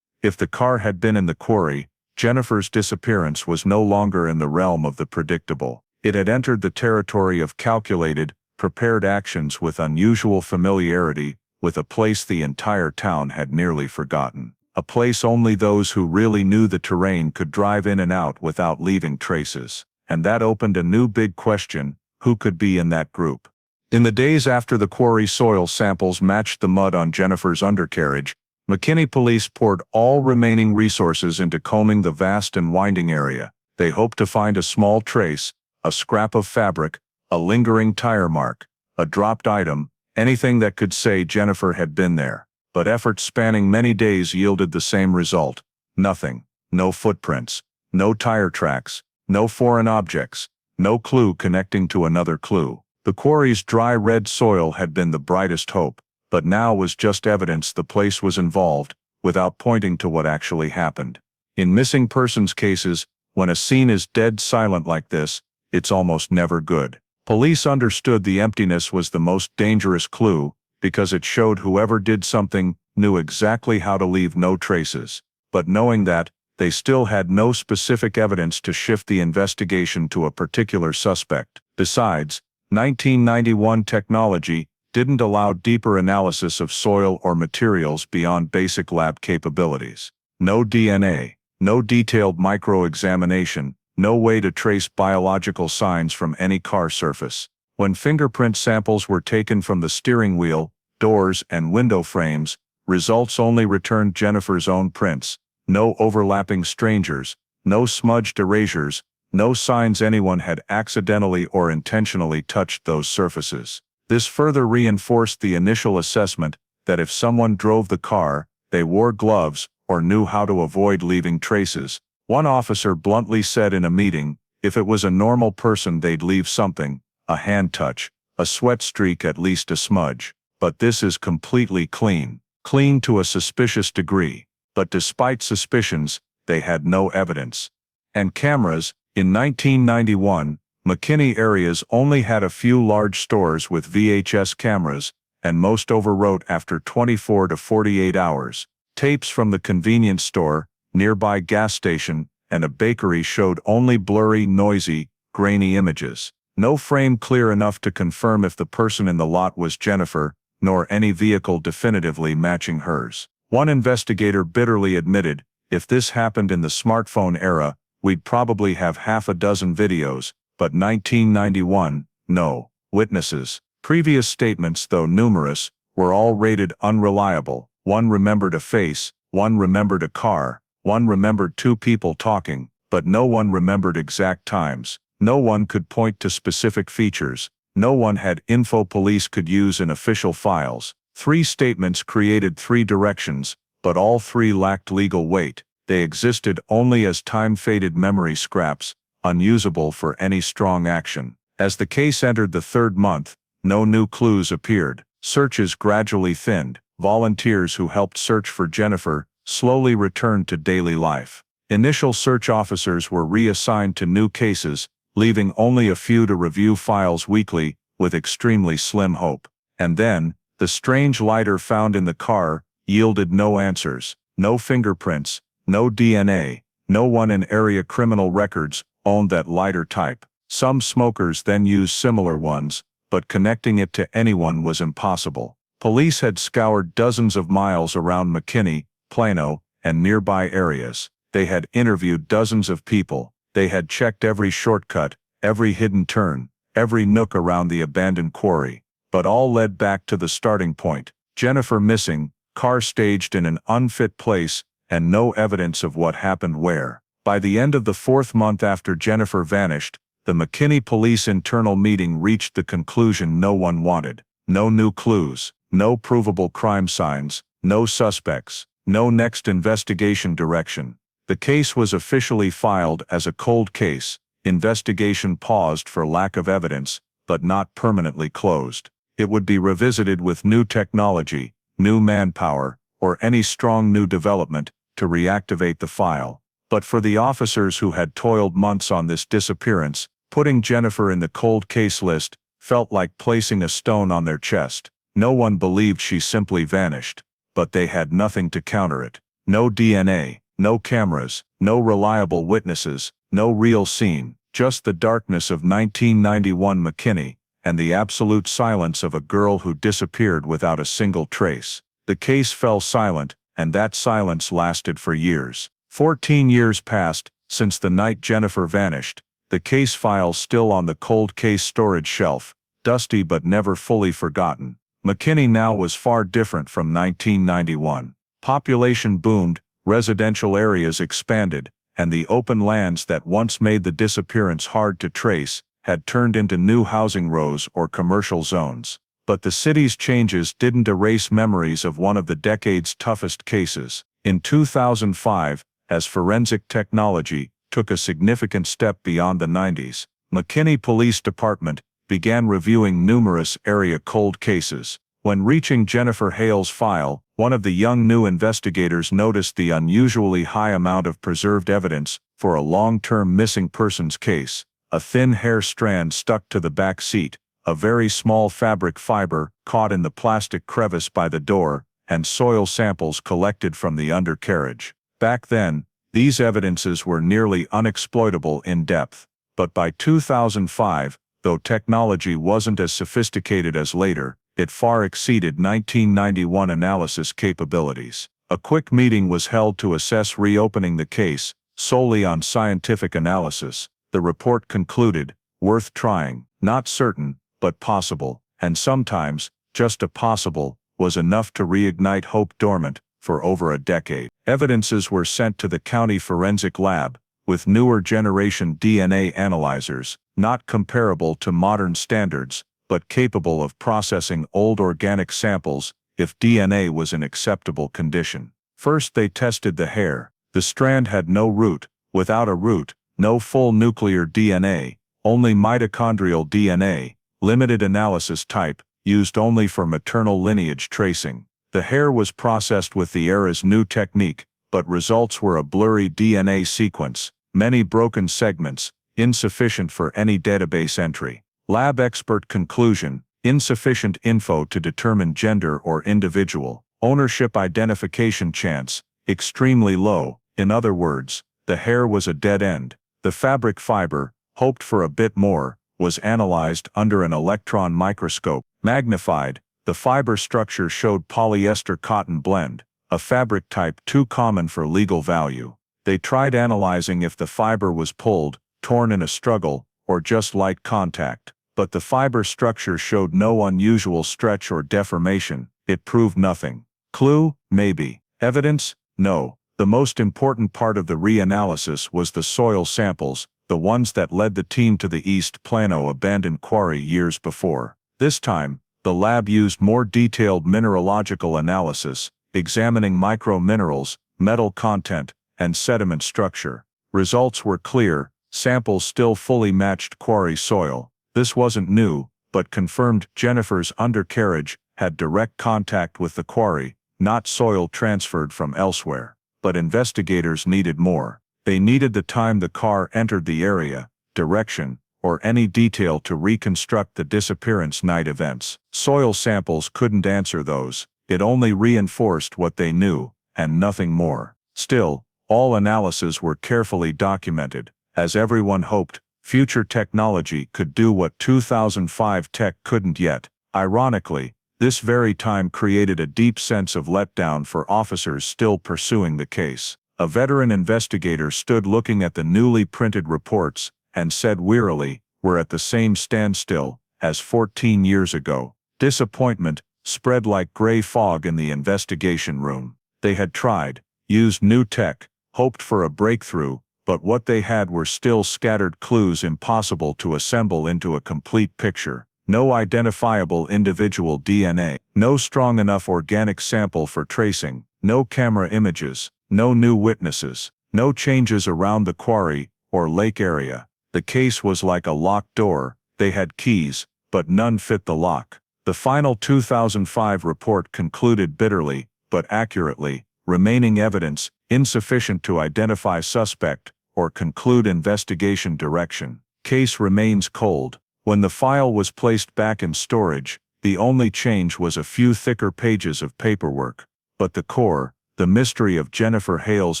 A: If the car had been in the quarry, Jennifer's disappearance was no longer in the realm of the predictable. It had entered the territory of calculated, prepared actions with unusual familiarity, with a place the entire town had nearly forgotten. A place only those who really knew the terrain could drive in and out without leaving traces. And that opened a new big question: who could be in that group? In the days after the quarry soil samples matched the mud on Jennifer's undercarriage, McKinney police poured all remaining resources into combing the vast and winding area. They hoped to find a small trace, a scrap of fabric, a lingering tire mark, a dropped item, anything that could say Jennifer had been there. But efforts spanning many days yielded the same result: nothing. No footprints, no tire tracks, no foreign objects, no clue connecting to another clue. The quarry's dry red soil had been the brightest hope, but now was just evidence the place was involved, without pointing to what actually happened. In missing persons cases, when a scene is dead silent like this, it's almost never good. Police understood the emptiness was the most dangerous clue, because it showed whoever did something knew exactly how to leave no traces. But knowing that, they still had no specific evidence to shift the investigation to a particular suspect. Besides, 1991 technology didn't allow deeper analysis of soil or materials beyond basic lab capabilities. No DNA, no detailed micro-examination, no way to trace biological signs from any car surface. When fingerprint samples were taken from the steering wheel, doors, and window frames, results only returned Jennifer's own prints. No overlapping strangers, no smudged erasures, no signs anyone had accidentally or intentionally touched those surfaces. This further reinforced the initial assessment that if someone drove the car, they wore gloves or knew how to avoid leaving traces. One officer bluntly said in a meeting, if it was a normal person they'd leave something: a hand touch, a sweat streak, at least a smudge. But this is completely clean. Clean to a suspicious degree. But despite suspicions, they had no evidence. And cameras. In 1991, McKinney areas only had a few large stores with VHS cameras, and most overwrote after 24 to 48 hours. Tapes from the convenience store, nearby gas station, and a bakery showed only blurry, noisy, grainy images. No frame clear enough to confirm if the person in the lot was Jennifer, nor any vehicle definitively matching hers. One investigator bitterly admitted, if this happened in the smartphone era, we'd probably have half a dozen videos, but 1991, no. Witnesses. Previous statements, though numerous, were all rated unreliable. One remembered a face, one remembered a car, one remembered two people talking, but no one remembered exact times. No one could point to specific features. No one had info police could use in official files. 3 statements created 3 directions, but all 3 lacked legal weight. They existed only as time-faded memory scraps, unusable for any strong action. As the case entered the 3rd month, no new clues appeared. Searches gradually thinned. Volunteers who helped search for Jennifer slowly returned to daily life. Initial search officers were reassigned to new cases, leaving only a few to review files weekly, with extremely slim hope. And then, the strange lighter found in the car yielded no answers. No fingerprints, no DNA, no one in area criminal records owned that lighter type. Some smokers then used similar ones, but connecting it to anyone was impossible. Police had scoured dozens of miles around McKinney, Plano, and nearby areas. They had interviewed dozens of people, They had checked every shortcut, every hidden turn, every nook around the abandoned quarry. But all led back to the starting point. Jennifer missing, car staged in an unfit place, and no evidence of what happened where. By the end of the 4th month after Jennifer vanished, the McKinney police internal meeting reached the conclusion no one wanted. No new clues, no provable crime signs, no suspects, no next investigation direction. The case was officially filed as a cold case. Investigation paused for lack of evidence, but not permanently closed. It would be revisited with new technology, new manpower, or any strong new development to reactivate the file. But for the officers who had toiled months on this disappearance, putting Jennifer in the cold case list felt like placing a stone on their chest. No one believed she simply vanished, but they had nothing to counter it. No DNA, no cameras, no reliable witnesses, no real scene, just the darkness of 1991 McKinney, and the absolute silence of a girl who disappeared without a single trace. The case fell silent, and that silence lasted for years. 14 years passed since the night Jennifer vanished, the case file still on the cold case storage shelf, dusty but never fully forgotten. McKinney now was far different from 1991. Population boomed, residential areas expanded, and the open lands that once made the disappearance hard to trace had turned into new housing rows or commercial zones. But the city's changes didn't erase memories of one of the decade's toughest cases. In 2005, as forensic technology took a significant step beyond the 90s, McKinney Police Department began reviewing numerous area cold cases. When reaching Jennifer Hale's file, one of the young new investigators noticed the unusually high amount of preserved evidence for a long-term missing persons case. A thin hair strand stuck to the back seat, a very small fabric fiber caught in the plastic crevice by the door, and soil samples collected from the undercarriage. Back then, these evidences were nearly unexploitable in depth. But by 2005, though technology wasn't as sophisticated as later, it far exceeded 1991 analysis capabilities. A quick meeting was held to assess reopening the case, solely on scientific analysis. The report concluded, worth trying, not certain, but possible, and sometimes, just a possible, was enough to reignite hope dormant for over a decade. Evidences were sent to the county forensic lab, with newer generation DNA analyzers, not comparable to modern standards, but capable of processing old organic samples if DNA was in acceptable condition. First they tested the hair. The strand had no root. Without a root, no full nuclear DNA, only mitochondrial DNA, limited analysis type, used only for maternal lineage tracing. The hair was processed with the era's new technique, but results were a blurry DNA sequence, many broken segments, insufficient for any database entry. Lab expert conclusion, insufficient info to determine gender or individual. Ownership identification chance, extremely low. In other words, the hair was a dead end. The fabric fiber, hoped for a bit more, was analyzed under an electron microscope. Magnified, the fiber structure showed polyester cotton blend, a fabric type too common for legal value. They tried analyzing if the fiber was pulled, torn in a struggle, or just light contact. But the fiber structure showed no unusual stretch or deformation. It proved nothing. Clue? Maybe. Evidence? No. The most important part of the reanalysis was the soil samples, the ones that led the team to the East Plano abandoned quarry years before. This time, the lab used more detailed mineralogical analysis, examining microminerals, metal content, and sediment structure. Results were clear. Samples still fully matched quarry soil. This wasn't new, but confirmed Jennifer's undercarriage had direct contact with the quarry, not soil transferred from elsewhere. But investigators needed more. They needed the time the car entered the area, direction, or any detail to reconstruct the disappearance night events. Soil samples couldn't answer those. It only reinforced what they knew, and nothing more. Still, all analyses were carefully documented. As everyone hoped, future technology could do what 2005 tech couldn't yet. Ironically, this very time created a deep sense of letdown for officers still pursuing the case. A veteran investigator stood looking at the newly printed reports and said wearily, "We're at the same standstill as 14 years ago." Disappointment spread like gray fog in the investigation room. They had tried, used new tech, hoped for a breakthrough, but what they had were still scattered clues impossible to assemble into a complete picture. No identifiable individual DNA, no strong enough organic sample for tracing, no camera images, no new witnesses, no changes around the quarry or lake area. The case was like a locked door. They had keys, but none fit the lock. The final 2005 report concluded bitterly, but accurately, remaining evidence insufficient to identify suspect or conclude investigation direction. Case remains cold. When the file was placed back in storage, the only change was a few thicker pages of paperwork. But the core, the mystery of Jennifer Hale's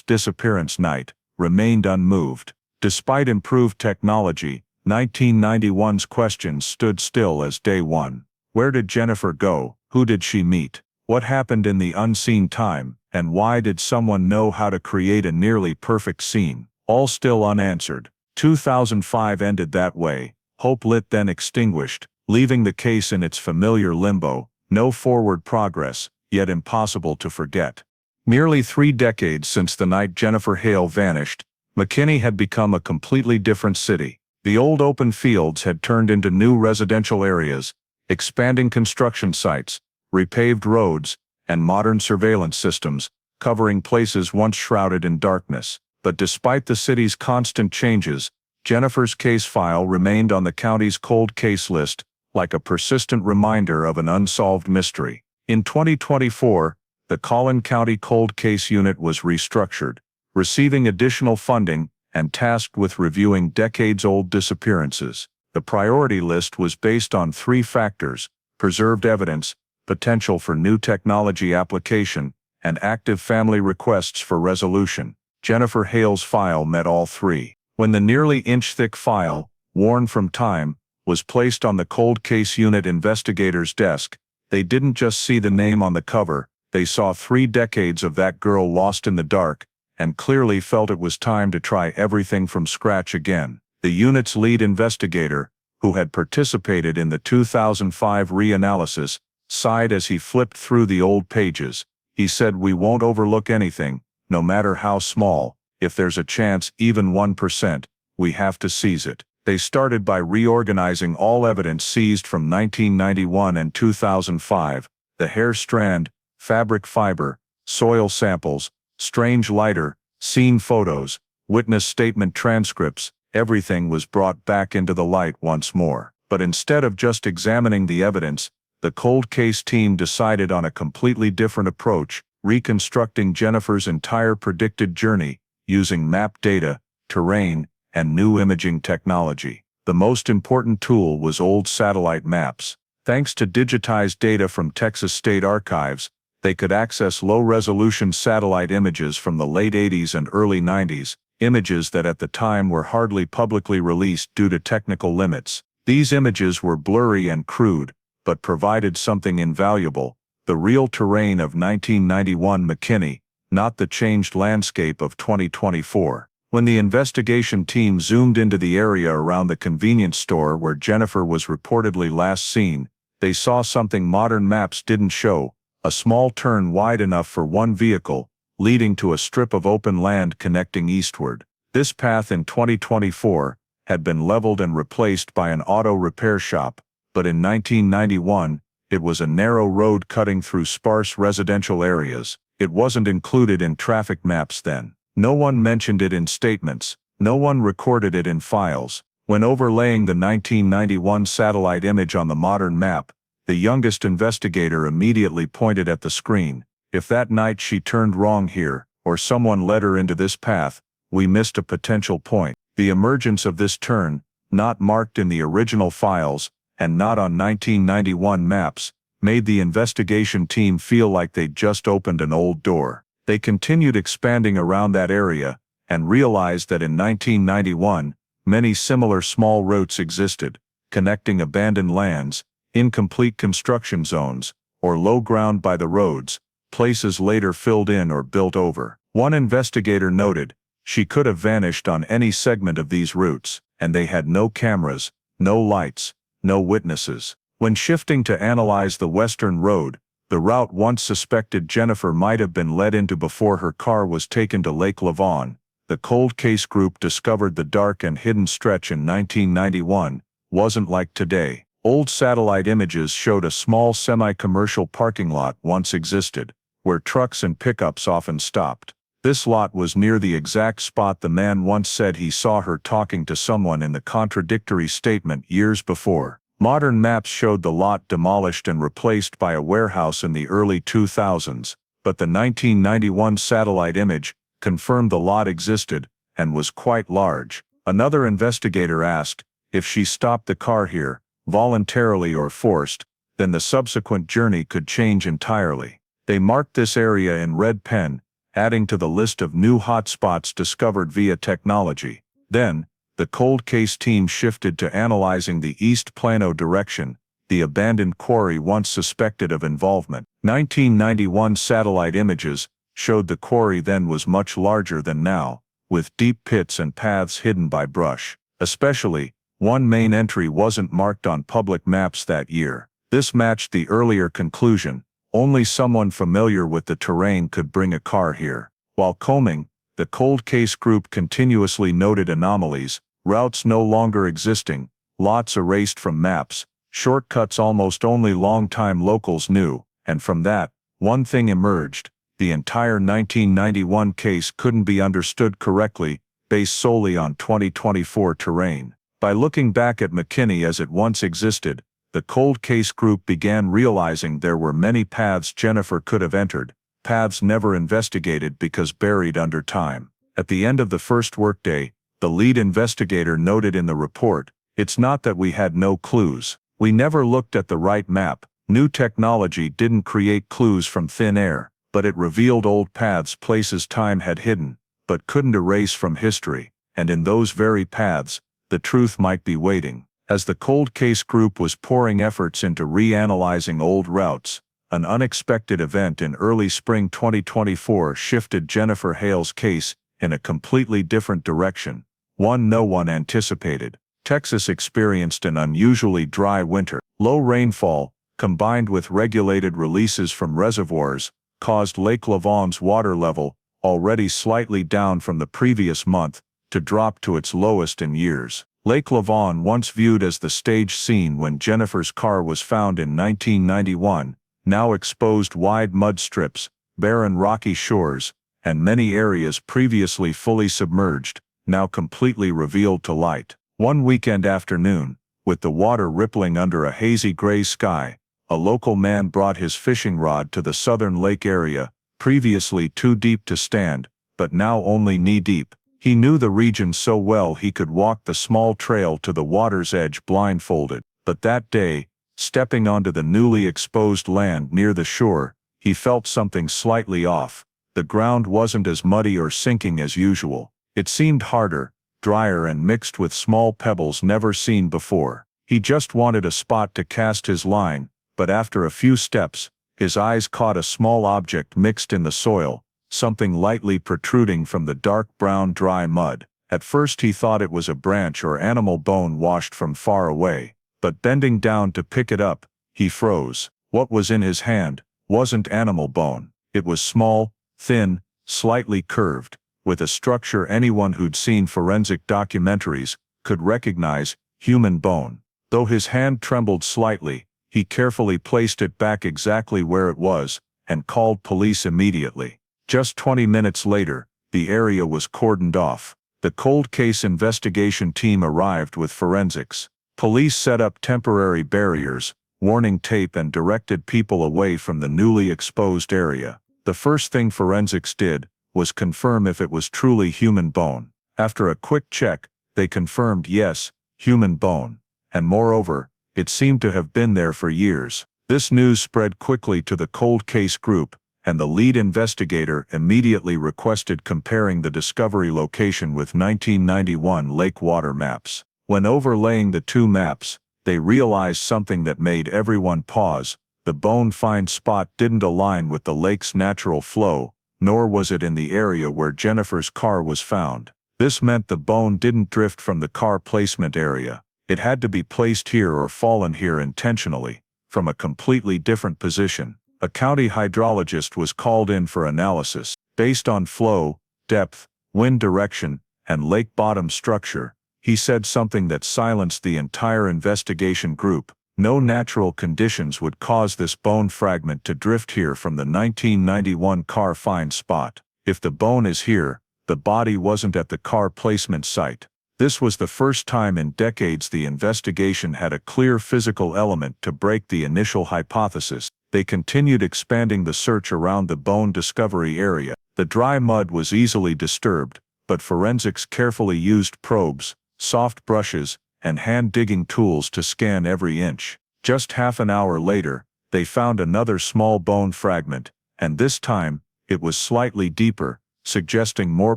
A: disappearance night, remained unmoved. Despite improved technology, 1991's questions stood still as day one. Where did Jennifer go? Who did she meet? What happened in the unseen time? And why did someone know how to create a nearly perfect scene? All still unanswered. 2005 ended that way. Hope lit then extinguished, leaving the case in its familiar limbo. No forward progress, yet impossible to forget. Nearly 3 decades since the night Jennifer Hale vanished, McKinney had become a completely different city. The old open fields had turned into new residential areas, expanding construction sites, repaved roads, and modern surveillance systems, covering places once shrouded in darkness. But despite the city's constant changes, Jennifer's case file remained on the county's cold case list, like a persistent reminder of an unsolved mystery. In 2024, the Collin County Cold Case Unit was restructured, receiving additional funding and tasked with reviewing decades-old disappearances. The priority list was based on 3 factors: preserved evidence, potential for new technology application, and active family requests for resolution. Jennifer Hale's file met all 3. When the nearly inch-thick file, worn from time, was placed on the Cold Case Unit investigator's desk, they didn't just see the name on the cover, they saw 3 decades of that girl lost in the dark, and clearly felt it was time to try everything from scratch again. The unit's lead investigator, who had participated in the 2005 reanalysis, sighed as he flipped through the old pages. He said, "We won't overlook anything, no matter how small. If there's a chance, even 1%, we have to seize it." They started by reorganizing all evidence seized from 1991 and 2005, the hair strand, fabric fiber, soil samples, strange lighter, scene photos, witness statement transcripts. Everything was brought back into the light once more. But instead of just examining the evidence, the cold case team decided on a completely different approach, reconstructing Jennifer's entire predicted journey, using map data, terrain, and new imaging technology. The most important tool was old satellite maps. Thanks to digitized data from Texas State Archives, they could access low-resolution satellite images from the late 80s and early 90s, images that at the time were hardly publicly released due to technical limits. These images were blurry and crude, but provided something invaluable: the real terrain of 1991 McKinney, not the changed landscape of 2024. When the investigation team zoomed into the area around the convenience store where Jennifer was reportedly last seen, they saw something modern maps didn't show: a small turn wide enough for one vehicle, leading to a strip of open land connecting eastward. This path in 2024 had been leveled and replaced by an auto repair shop, but in 1991, it was a narrow road cutting through sparse residential areas. It wasn't included in traffic maps then. No one mentioned it in statements. No one recorded it in files. When overlaying the 1991 satellite image on the modern map, the youngest investigator immediately pointed at the screen. If that night she turned wrong here, or someone led her into this path, we missed a potential point. The emergence of this turn, not marked in the original files, and not on 1991 maps, made the investigation team feel like they'd just opened an old door. They continued expanding around that area, and realized that in 1991, many similar small routes existed, connecting abandoned lands, incomplete construction zones, or low ground by the roads, places later filled in or built over. One investigator noted, "She could have vanished on any segment of these routes, and they had no cameras, no lights, no witnesses." When shifting to analyze the Western Road, the route once suspected Jennifer might have been led into before her car was taken to Lake Lavon, the cold case group discovered the dark and hidden stretch in 1991, wasn't like today. Old satellite images showed a small semi-commercial parking lot once existed, where trucks and pickups often stopped. This lot was near the exact spot the man once said he saw her talking to someone in the contradictory statement years before. Modern maps showed the lot demolished and replaced by a warehouse in the early 2000s, but the 1991 satellite image confirmed the lot existed and was quite large. Another investigator asked, if she stopped the car here, voluntarily or forced, then the subsequent journey could change entirely. They marked this area in red pen, adding to the list of new hotspots discovered via technology. Then, the cold case team shifted to analyzing the East Plano direction, the abandoned quarry once suspected of involvement. 1991 satellite images showed the quarry then was much larger than now, with deep pits and paths hidden by brush. Especially, one main entry wasn't marked on public maps that year. This matched the earlier conclusion, only someone familiar with the terrain could bring a car here. While combing, the cold case group continuously noted anomalies, routes no longer existing, lots erased from maps, shortcuts almost only long-time locals knew, and from that, one thing emerged: the entire 1991 case couldn't be understood correctly, based solely on 2024 terrain. By looking back at McKinney as it once existed, the cold case group began realizing there were many paths Jennifer could have entered, paths never investigated because buried under time. At the end of the first workday, the lead investigator noted in the report, "It's not that we had no clues. We never looked at the right map. New technology didn't create clues from thin air, but it revealed old paths places time had hidden, but couldn't erase from history, and in those very paths, the truth might be waiting." As the cold case group was pouring efforts into reanalyzing old routes, an unexpected event in early spring 2024 shifted Jennifer Hale's case in a completely different direction, one no one anticipated. Texas experienced an unusually dry winter. Low rainfall, combined with regulated releases from reservoirs, caused Lake Lavon's water level, already slightly down from the previous month, to drop to its lowest in years. Lake Lavon, once viewed as the stage scene when Jennifer's car was found in 1991, now exposed wide mud strips, barren rocky shores, and many areas previously fully submerged, now completely revealed to light. One weekend afternoon, with the water rippling under a hazy gray sky, a local man brought his fishing rod to the southern lake area, previously too deep to stand, but now only knee-deep. He knew the region so well he could walk the small trail to the water's edge blindfolded. But that day, stepping onto the newly exposed land near the shore, he felt something slightly off. The ground wasn't as muddy or sinking as usual. It seemed harder, drier, and mixed with small pebbles never seen before. He just wanted a spot to cast his line, but after a few steps, his eyes caught a small object mixed in the soil, something lightly protruding from the dark brown dry mud. At first he thought it was a branch or animal bone washed from far away, but bending down to pick it up, he froze. What was in his hand wasn't animal bone. It was small, thin, slightly curved, with a structure anyone who'd seen forensic documentaries could recognize: human bone. Though his hand trembled slightly, he carefully placed it back exactly where it was, and called police immediately. Just 20 minutes later, the area was cordoned off. The cold case investigation team arrived with forensics. Police set up temporary barriers, warning tape, and directed people away from the newly exposed area. The first thing forensics did was confirm if it was truly human bone. After a quick check, they confirmed yes, human bone. And moreover, it seemed to have been there for years. This news spread quickly to the cold case group, and the lead investigator immediately requested comparing the discovery location with 1991 lake water maps. When overlaying the two maps, they realized something that made everyone pause: the bone find spot didn't align with the lake's natural flow, nor was it in the area where Jennifer's car was found. This meant the bone didn't drift from the car placement area. It had to be placed here or fallen here intentionally, from a completely different position. A county hydrologist was called in for analysis. Based on flow, depth, wind direction, and lake bottom structure, he said something that silenced the entire investigation group. No natural conditions would cause this bone fragment to drift here from the 1991 car find spot. If the bone is here, the body wasn't at the car placement site. This was the first time in decades the investigation had a clear physical element to break the initial hypothesis. They continued expanding the search around the bone discovery area. The dry mud was easily disturbed, but forensics carefully used probes, soft brushes, and hand-digging tools to scan every inch. Just half an hour later, they found another small bone fragment, and this time, it was slightly deeper, suggesting more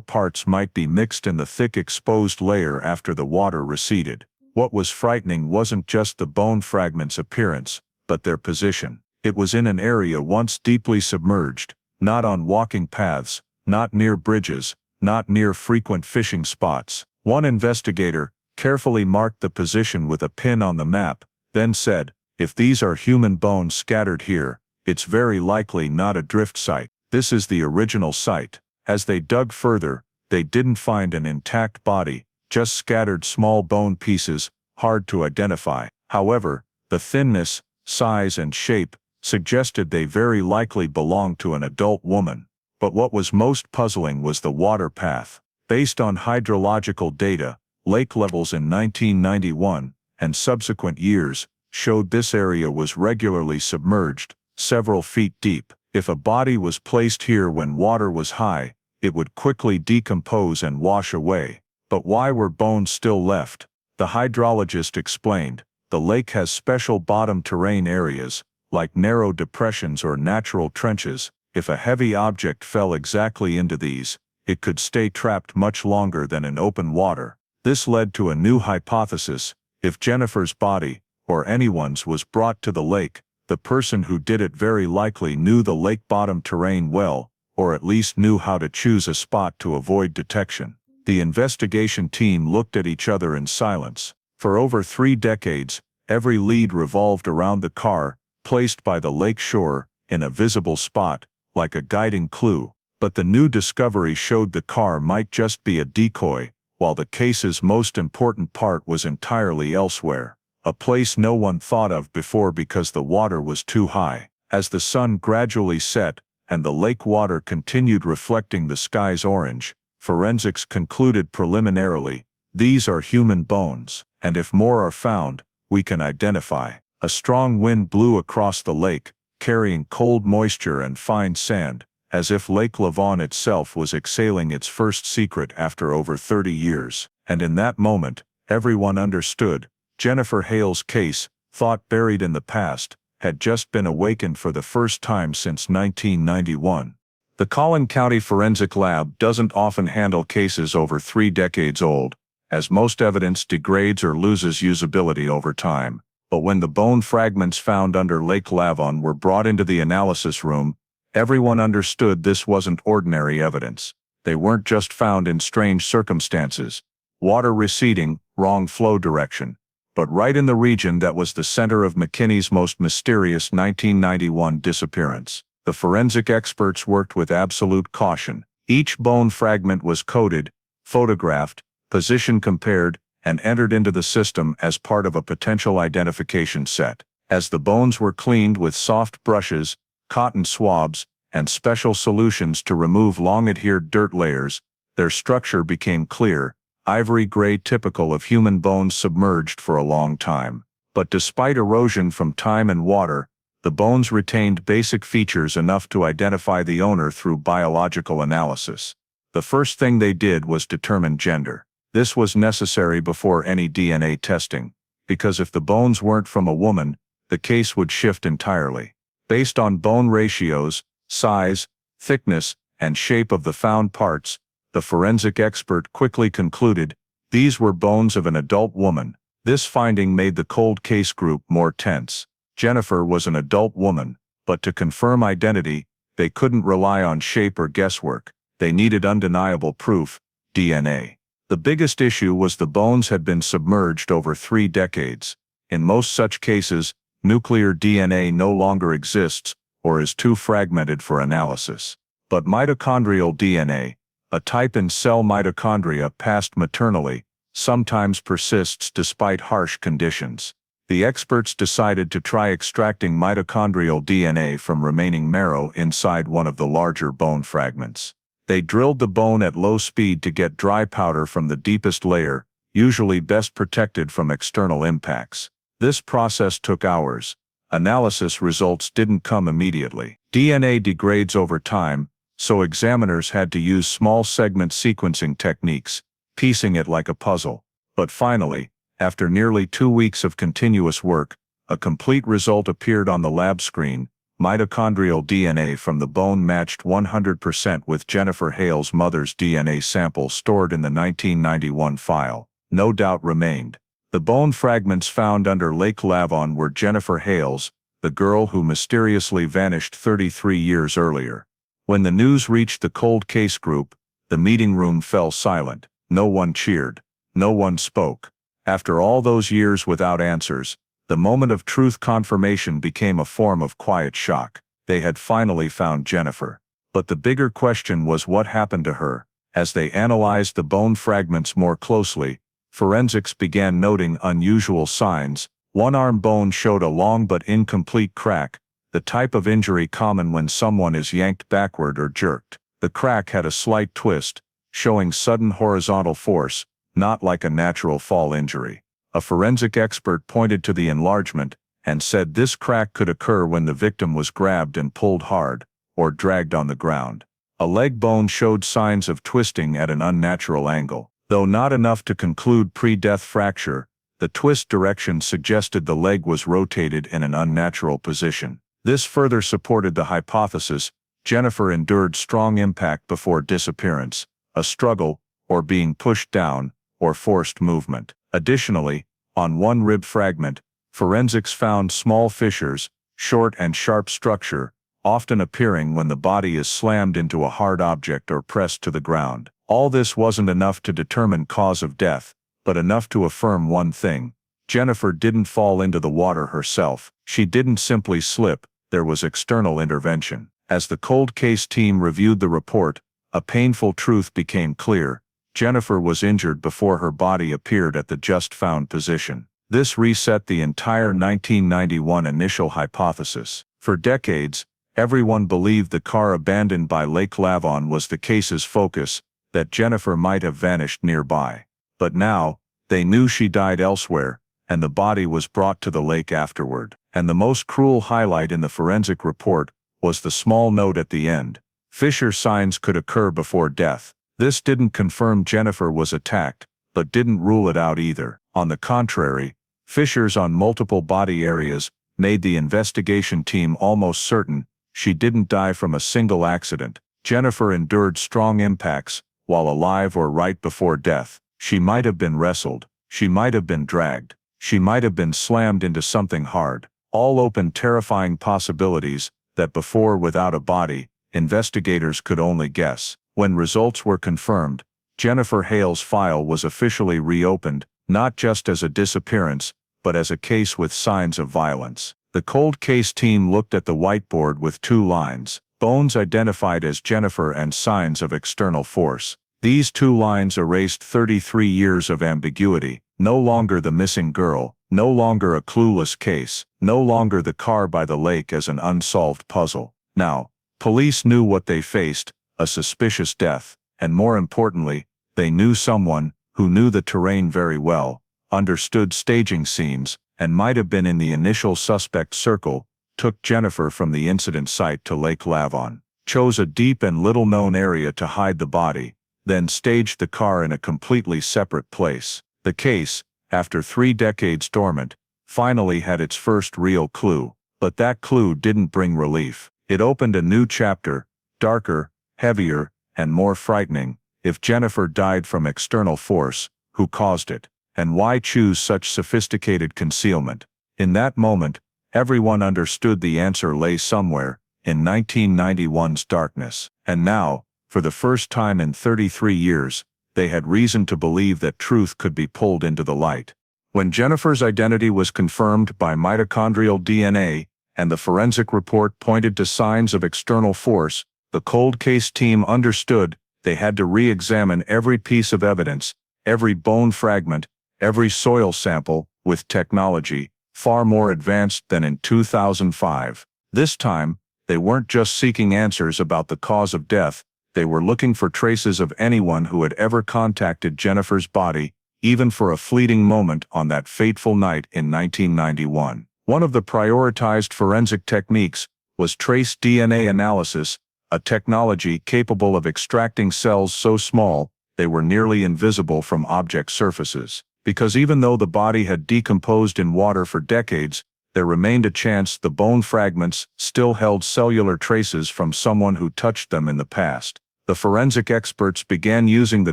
A: parts might be mixed in the thick exposed layer after the water receded. What was frightening wasn't just the bone fragment's appearance, but their position. It was in an area once deeply submerged, not on walking paths, not near bridges, not near frequent fishing spots. One investigator carefully marked the position with a pin on the map, then said, "If these are human bones scattered here, it's very likely not a drift site. This is the original site." As they dug further, they didn't find an intact body, just scattered small bone pieces, hard to identify. However, the thinness, size, and shape suggested they very likely belonged to an adult woman. But what was most puzzling was the water path. Based on hydrological data, lake levels in 1991 and subsequent years showed this area was regularly submerged, several feet deep. If a body was placed here when water was high, it would quickly decompose and wash away. But why were bones still left? The hydrologist explained, the lake has special bottom terrain areas, like narrow depressions or natural trenches. If a heavy object fell exactly into these, it could stay trapped much longer than in open water. This led to a new hypothesis. If Jennifer's body, or anyone's, was brought to the lake, the person who did it very likely knew the lake bottom terrain well, or at least knew how to choose a spot to avoid detection. The investigation team looked at each other in silence. For over 3 decades, every lead revolved around the car, placed by the lake shore, in a visible spot, like a guiding clue. But the new discovery showed the car might just be a decoy, while the case's most important part was entirely elsewhere. A place no one thought of before because the water was too high. As the sun gradually set, and the lake water continued reflecting the sky's orange, forensics concluded preliminarily, these are human bones, and if more are found, we can identify. A strong wind blew across the lake, carrying cold moisture and fine sand, as if Lake Lavon itself was exhaling its first secret after over 30 years. And in that moment, everyone understood. Jennifer Hale's case, thought buried in the past, had just been awakened for the first time since 1991. The Collin County Forensic Lab doesn't often handle cases over 3 decades old, as most evidence degrades or loses usability over time. But when the bone fragments found under Lake Lavon were brought into the analysis room, everyone understood this wasn't ordinary evidence. They weren't just found in strange circumstances, water receding, wrong flow direction, but right in the region that was the center of McKinney's most mysterious 1991 disappearance. The forensic experts worked with absolute caution. Each bone fragment was coded, photographed, position compared, and entered into the system as part of a potential identification set. As the bones were cleaned with soft brushes, cotton swabs, and special solutions to remove long-adhered dirt layers, their structure became clear, ivory gray, typical of human bones submerged for a long time. But despite erosion from time and water, the bones retained basic features enough to identify the owner through biological analysis. The first thing they did was determine gender. This was necessary before any DNA testing, because if the bones weren't from a woman, the case would shift entirely. Based on bone ratios, size, thickness, and shape of the found parts, the forensic expert quickly concluded these were bones of an adult woman. This finding made the cold case group more tense. Jennifer was an adult woman, but to confirm identity, They couldn't rely on shape or guesswork. They needed undeniable proof, DNA. The biggest issue was the bones had been submerged over 3 decades. In most such cases, nuclear DNA no longer exists or is too fragmented for analysis. But mitochondrial DNA, a type in cell mitochondria passed maternally, sometimes persists despite harsh conditions. The experts decided to try extracting mitochondrial DNA from remaining marrow inside one of the larger bone fragments. They drilled the bone at low speed to get dry powder from the deepest layer, usually best protected from external impacts. This process took hours. Analysis results didn't come immediately. DNA degrades over time, so examiners had to use small segment sequencing techniques, piecing it like a puzzle. But finally, after nearly 2 weeks of continuous work, a complete result appeared on the lab screen. Mitochondrial DNA from the bone matched 100% with Jennifer Hale's mother's DNA sample stored in the 1991 file. No doubt remained. The bone fragments found under Lake Lavon were Jennifer Hale's, the girl who mysteriously vanished 33 years earlier. When the news reached the cold case group, the meeting room fell silent. No one cheered. No one spoke. After all those years without answers, the moment of truth confirmation became a form of quiet shock. They had finally found Jennifer. But the bigger question was what happened to her. As they analyzed the bone fragments more closely, forensics began noting unusual signs. One arm bone showed a long but incomplete crack, the type of injury common when someone is yanked backward or jerked. The crack had a slight twist, showing sudden horizontal force, not like a natural fall injury. A forensic expert pointed to the enlargement and said this crack could occur when the victim was grabbed and pulled hard, or dragged on the ground. A leg bone showed signs of twisting at an unnatural angle. Though not enough to conclude pre-death fracture, the twist direction suggested the leg was rotated in an unnatural position. This further supported the hypothesis Jennifer endured strong impact before disappearance, a struggle, or being pushed down, or forced movement. Additionally, on one rib fragment, forensics found small fissures, short and sharp structure, often appearing when the body is slammed into a hard object or pressed to the ground. All this wasn't enough to determine cause of death, but enough to affirm one thing. Jennifer didn't fall into the water herself. She didn't simply slip, there was external intervention. As the cold case team reviewed the report, a painful truth became clear. Jennifer was injured before her body appeared at the just-found position. This reset the entire 1991 initial hypothesis. For decades, everyone believed the car abandoned by Lake Lavon was the case's focus, that Jennifer might have vanished nearby. But now, they knew she died elsewhere, and the body was brought to the lake afterward. And the most cruel highlight in the forensic report was the small note at the end. Fissure signs could occur before death. This didn't confirm Jennifer was attacked, but didn't rule it out either. On the contrary, fissures on multiple body areas made the investigation team almost certain she didn't die from a single accident. Jennifer endured strong impacts, while alive or right before death. She might have been wrestled, she might have been dragged, she might have been slammed into something hard. All open terrifying possibilities that before without a body, investigators could only guess. When results were confirmed, Jennifer Hale's file was officially reopened, not just as a disappearance, but as a case with signs of violence. The cold case team looked at the whiteboard with 2 lines, bones identified as Jennifer and signs of external force. These 2 lines erased 33 years of ambiguity. No longer the missing girl, no longer a clueless case, no longer the car by the lake as an unsolved puzzle. Now, police knew what they faced, a suspicious death, and more importantly, they knew someone who knew the terrain very well, understood staging scenes, and might have been in the initial suspect circle, took Jennifer from the incident site to Lake Lavon, chose a deep and little-known area to hide the body, then staged the car in a completely separate place. The case, after 3 decades dormant, finally had its first real clue. But that clue didn't bring relief. It opened a new chapter, darker, heavier, and more frightening. If Jennifer died from external force, who caused it? And why choose such sophisticated concealment? In that moment, everyone understood the answer lay somewhere in 1991's darkness. And now, for the first time in 33 years, they had reason to believe that truth could be pulled into the light. When Jennifer's identity was confirmed by mitochondrial DNA, and the forensic report pointed to signs of external force, the cold case team understood they had to re-examine every piece of evidence, every bone fragment, every soil sample, with technology far more advanced than in 2005. This time, they weren't just seeking answers about the cause of death, they were looking for traces of anyone who had ever contacted Jennifer's body, even for a fleeting moment on that fateful night in 1991. One of the prioritized forensic techniques was trace DNA analysis, a technology capable of extracting cells so small they were nearly invisible from object surfaces. Because even though the body had decomposed in water for decades, there remained a chance the bone fragments still held cellular traces from someone who touched them in the past. The forensic experts began using the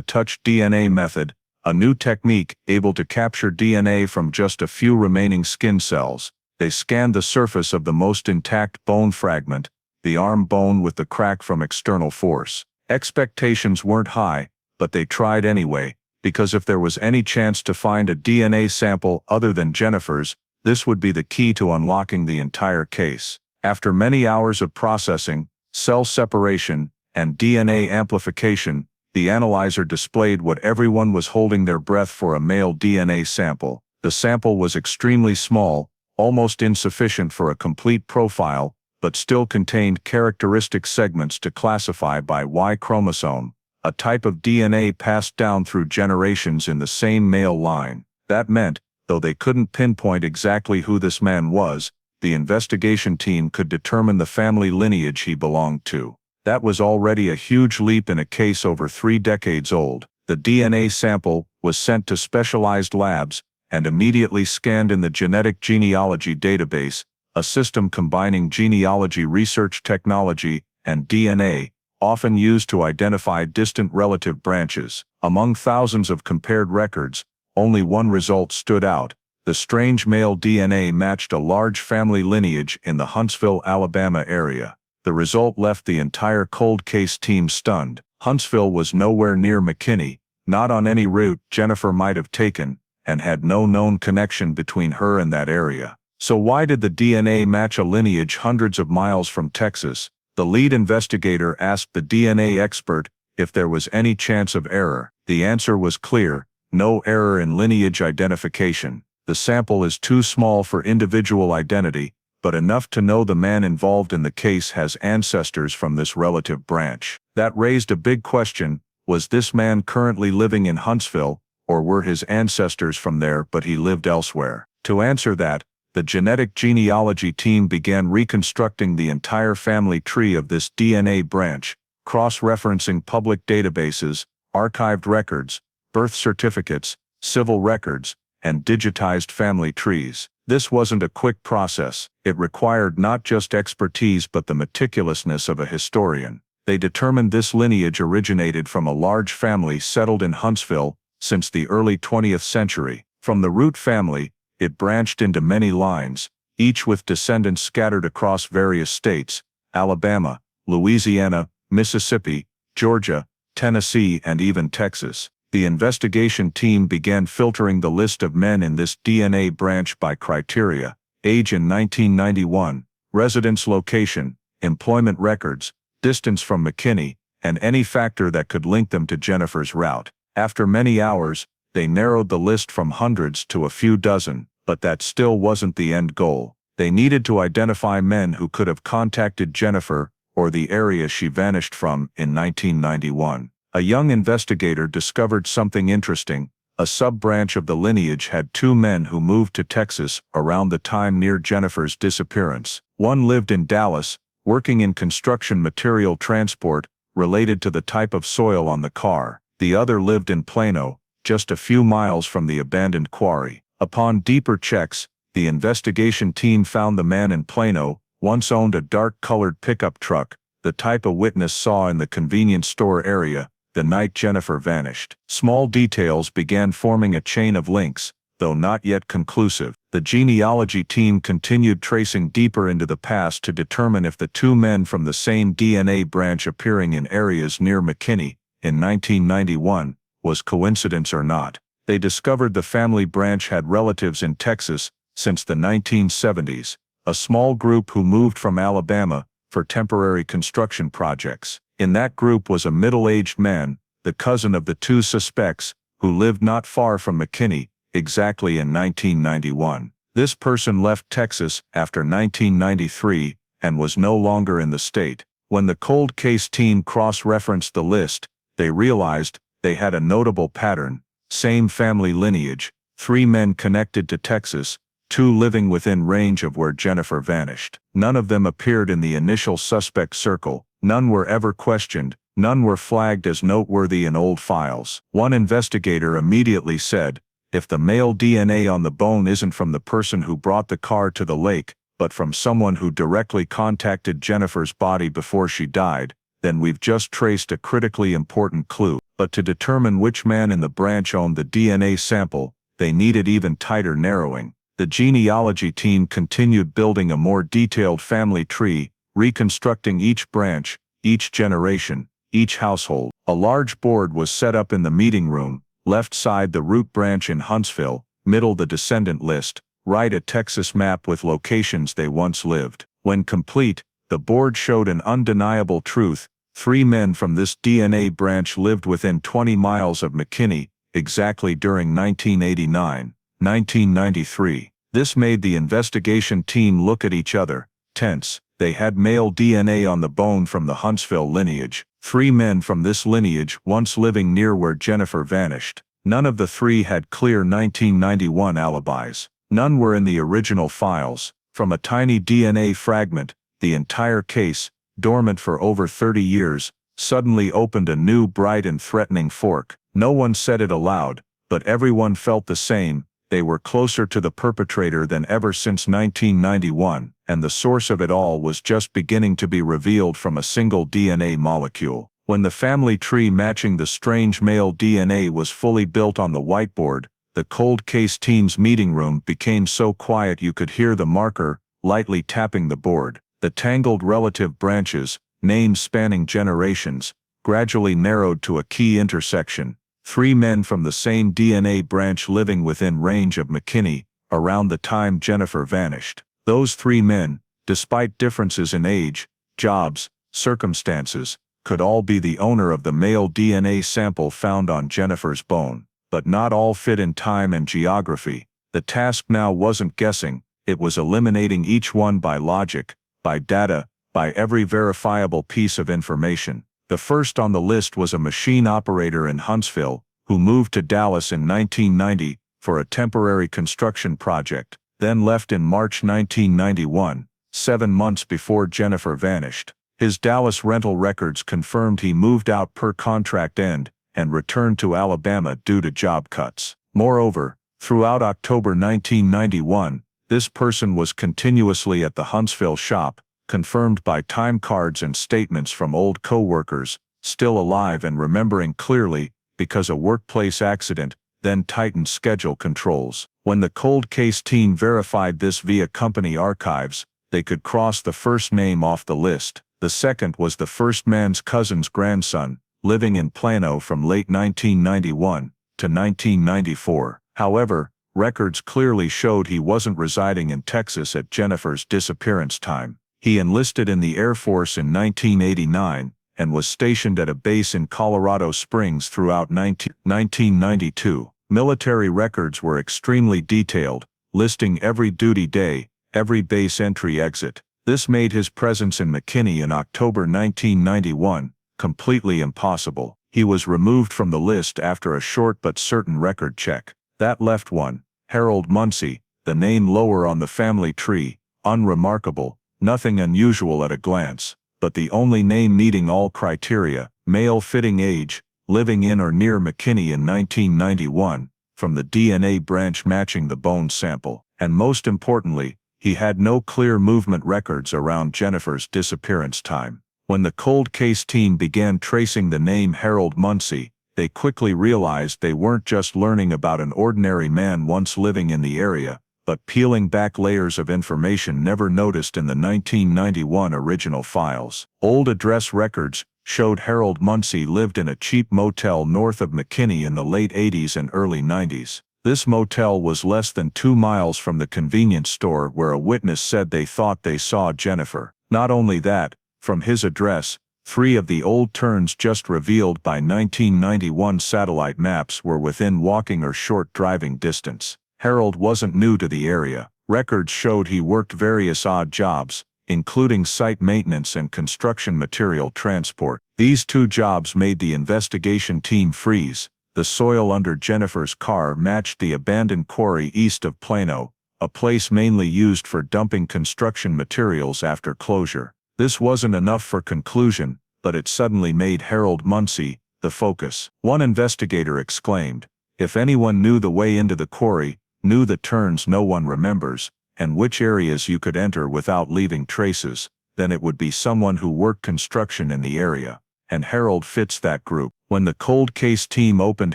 A: touch DNA method, a new technique able to capture DNA from just a few remaining skin cells. They scanned the surface of the most intact bone fragment, the arm bone with the crack from external force. Expectations weren't high, but they tried anyway, because if there was any chance to find a DNA sample other than Jennifer's, this would be the key to unlocking the entire case. After many hours of processing, cell separation, and DNA amplification, the analyzer displayed what everyone was holding their breath for: a male DNA sample. The sample was extremely small, almost insufficient for a complete profile, but still contained characteristic segments to classify by Y chromosome, a type of DNA passed down through generations in the same male line. That meant, though they couldn't pinpoint exactly who this man was, the investigation team could determine the family lineage he belonged to. That was already a huge leap in a case over 3 decades old. The DNA sample was sent to specialized labs and immediately scanned in the genetic genealogy database, a system combining genealogy research technology and DNA, often used to identify distant relative branches. Among thousands of compared records, only one result stood out. The strange male DNA matched a large family lineage in the Huntsville, Alabama area. The result left the entire cold case team stunned. Huntsville was nowhere near McKinney, not on any route Jennifer might have taken, and had no known connection between her and that area. So why did the DNA match a lineage hundreds of miles from Texas? The lead investigator asked the DNA expert if there was any chance of error. The answer was clear: no error in lineage identification. The sample is too small for individual identity, but enough to know the man involved in the case has ancestors from this relative branch. That raised a big question: was this man currently living in Huntsville, or were his ancestors from there but he lived elsewhere? To answer that, the genetic genealogy team began reconstructing the entire family tree of this DNA branch, cross-referencing public databases, archived records, birth certificates, civil records, and digitized family trees. This wasn't a quick process. It required not just expertise but the meticulousness of a historian. They determined this lineage originated from a large family settled in Huntsville since the early 20th century. From the root family, it branched into many lines, each with descendants scattered across various states: Alabama, Louisiana, Mississippi, Georgia, Tennessee, and even Texas. The investigation team began filtering the list of men in this DNA branch by criteria: age in 1991, residence location, employment records, distance from McKinney, and any factor that could link them to Jennifer's route. After many hours, they narrowed the list from hundreds to a few dozen, but that still wasn't the end goal. They needed to identify men who could have contacted Jennifer or the area she vanished from in 1991. A young investigator discovered something interesting. A sub-branch of the lineage had 2 men who moved to Texas around the time near Jennifer's disappearance. One lived in Dallas, working in construction material transport, related to the type of soil on the car. The other lived in Plano, just a few miles from the abandoned quarry. Upon deeper checks, the investigation team found the man in Plano once owned a dark-colored pickup truck, the type a witness saw in the convenience store area the night Jennifer vanished. Small details began forming a chain of links. though not yet conclusive. The genealogy team continued tracing deeper into the past to determine if the two men from the same DNA branch appearing in areas near McKinney in 1991 was coincidence or not. They discovered the family branch had relatives in Texas since the 1970s, a small group who moved from Alabama for temporary construction projects. In that group was a middle-aged man, the cousin of the two suspects, who lived not far from McKinney, exactly in 1991. This person left Texas after 1993 and was no longer in the state. When the cold case team cross-referenced the list, they realized they had a notable pattern: same family lineage, 3 men connected to Texas, 2 living within range of where Jennifer vanished. None of them appeared in the initial suspect circle, none were ever questioned, none were flagged as noteworthy in old files. One investigator immediately said, "If the male DNA on the bone isn't from the person who brought the car to the lake, but from someone who directly contacted Jennifer's body before she died, then we've just traced a critically important clue." But to determine which man in the branch owned the DNA sample, they needed even tighter narrowing. The genealogy team continued building a more detailed family tree, reconstructing each branch, each generation, each household. A large board was set up in the meeting room, left side the root branch in Huntsville, middle the descendant list, right a Texas map with locations they once lived. When complete, the board showed an undeniable truth: 3 men from this DNA branch lived within 20 miles of McKinney, exactly during 1989, 1993. This made the investigation team look at each other, tense. They had male DNA on the bone from the Huntsville lineage, 3 men from this lineage once living near where Jennifer vanished. None of the 3 had clear 1991 alibis. None were in the original files. From a tiny DNA fragment, the entire case, dormant for over 30 years, suddenly opened a new bright and threatening fork. No one said it aloud, but everyone felt the same: they were closer to the perpetrator than ever since 1991, and the source of it all was just beginning to be revealed from a single DNA molecule. When the family tree matching the strange male DNA was fully built on the whiteboard, the cold case team's meeting room became so quiet you could hear the marker lightly tapping the board. The tangled relative branches, names spanning generations, gradually narrowed to a key intersection: 3 men from the same DNA branch living within range of McKinney, around the time Jennifer vanished. Those 3 men, despite differences in age, jobs, circumstances, could all be the owner of the male DNA sample found on Jennifer's bone. But not all fit in time and geography. The task now wasn't guessing, it was eliminating each one by logic, by data, by every verifiable piece of information. The first on the list was a machine operator in Huntsville, who moved to Dallas in 1990 for a temporary construction project, then left in March 1991, 7 months before Jennifer vanished. His Dallas rental records confirmed he moved out per contract end and returned to Alabama due to job cuts. Moreover, throughout October 1991, this person was continuously at the Huntsville shop, confirmed by time cards and statements from old co-workers, still alive and remembering clearly, because a workplace accident then tightened schedule controls. When the cold case team verified this via company archives, they could cross the first name off the list. The second was the first man's cousin's grandson, living in Plano from late 1991 to 1994. However, records clearly showed he wasn't residing in Texas at Jennifer's disappearance time. He enlisted in the Air Force in 1989 and was stationed at a base in Colorado Springs throughout 1992. Military records were extremely detailed, listing every duty day, every base entry-exit. This made his presence in McKinney in October 1991 completely impossible. He was removed from the list after a short but certain record check. That left one, Harold Muncie, the name lower on the family tree, unremarkable, nothing unusual at a glance, but the only name meeting all criteria: male fitting age, living in or near McKinney in 1991, from the DNA branch matching the bone sample. And most importantly, he had no clear movement records around Jennifer's disappearance time. When the cold case team began tracing the name Harold Muncie, They quickly realized they weren't just learning about an ordinary man once living in the area, but peeling back layers of information never noticed in the 1991 original files. Old address records showed Harold Munsey lived in a cheap motel north of McKinney in the late 80s and early 90s. This motel was less than 2 miles from the convenience store where a witness said they thought they saw Jennifer. Not only that, from his address, 3 of the old turns just revealed by 1991 satellite maps were within walking or short driving distance. Harold wasn't new to the area. Records showed he worked various odd jobs, including site maintenance and construction material transport. These 2 jobs made the investigation team freeze. The soil under Jennifer's car matched the abandoned quarry east of Plano, a place mainly used for dumping construction materials after closure. This wasn't enough for conclusion, but it suddenly made Harold Munsey the focus. One investigator exclaimed, "If anyone knew the way into the quarry, knew the turns no one remembers, and which areas you could enter without leaving traces, then it would be someone who worked construction in the area." And Harold fits that group. When the cold case team opened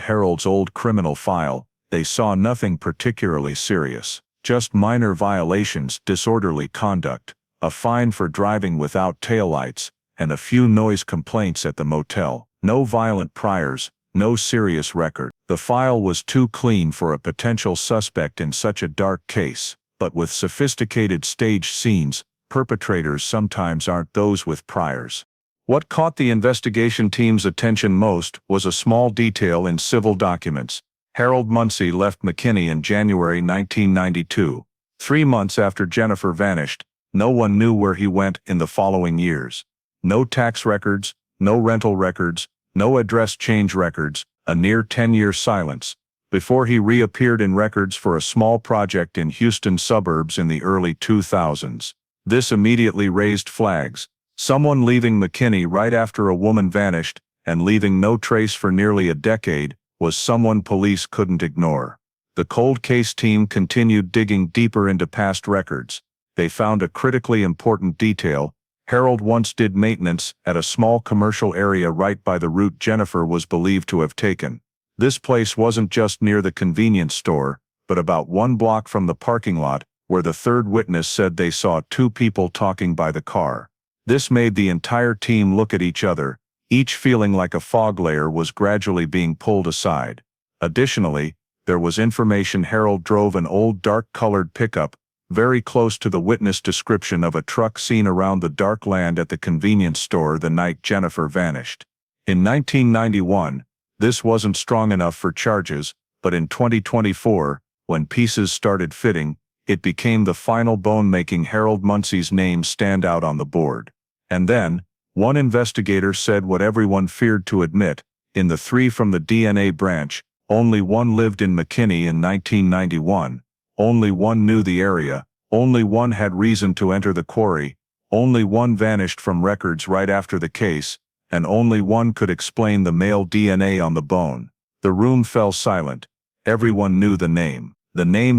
A: Harold's old criminal file, they saw nothing particularly serious. Just minor violations, disorderly conduct, a fine for driving without taillights, and a few noise complaints at the motel. No violent priors, no serious record. The file was too clean for a potential suspect in such a dark case, but with sophisticated staged scenes, perpetrators sometimes aren't those with priors. What caught the investigation team's attention most was a small detail in civil documents. Harold Munsey left McKinney in January 1992. 3 months after Jennifer vanished, no one knew where he went in the following years. No tax records, no rental records, no address change records, a near 10-year silence, before he reappeared in records for a small project in Houston suburbs in the early 2000s. This immediately raised flags. Someone leaving McKinney right after a woman vanished, and leaving no trace for nearly a decade, was someone police couldn't ignore. The cold case team continued digging deeper into past records. They found a critically important detail. Harold once did maintenance at a small commercial area right by the route Jennifer was believed to have taken. This place wasn't just near the convenience store, but about 1 block from the parking lot, where the third witness said they saw 2 people talking by the car. This made the entire team look at each other, each feeling like a fog layer was gradually being pulled aside. Additionally, there was information Harold drove an old dark-colored pickup, very close to the witness description of a truck seen around the dark land at the convenience store the night Jennifer vanished. In 1991, this wasn't strong enough for charges, but in 2024, when pieces started fitting, it became the final bone making Harold Munsey's name stand out on the board. And then, one investigator said what everyone feared to admit: in the 3 from the DNA branch, only 1 lived in McKinney in 1991, only 1 knew the area, only 1 had reason to enter the quarry, only 1 vanished from records right after the case, and only 1 could explain the male DNA on the bone. The room fell silent. Everyone knew the name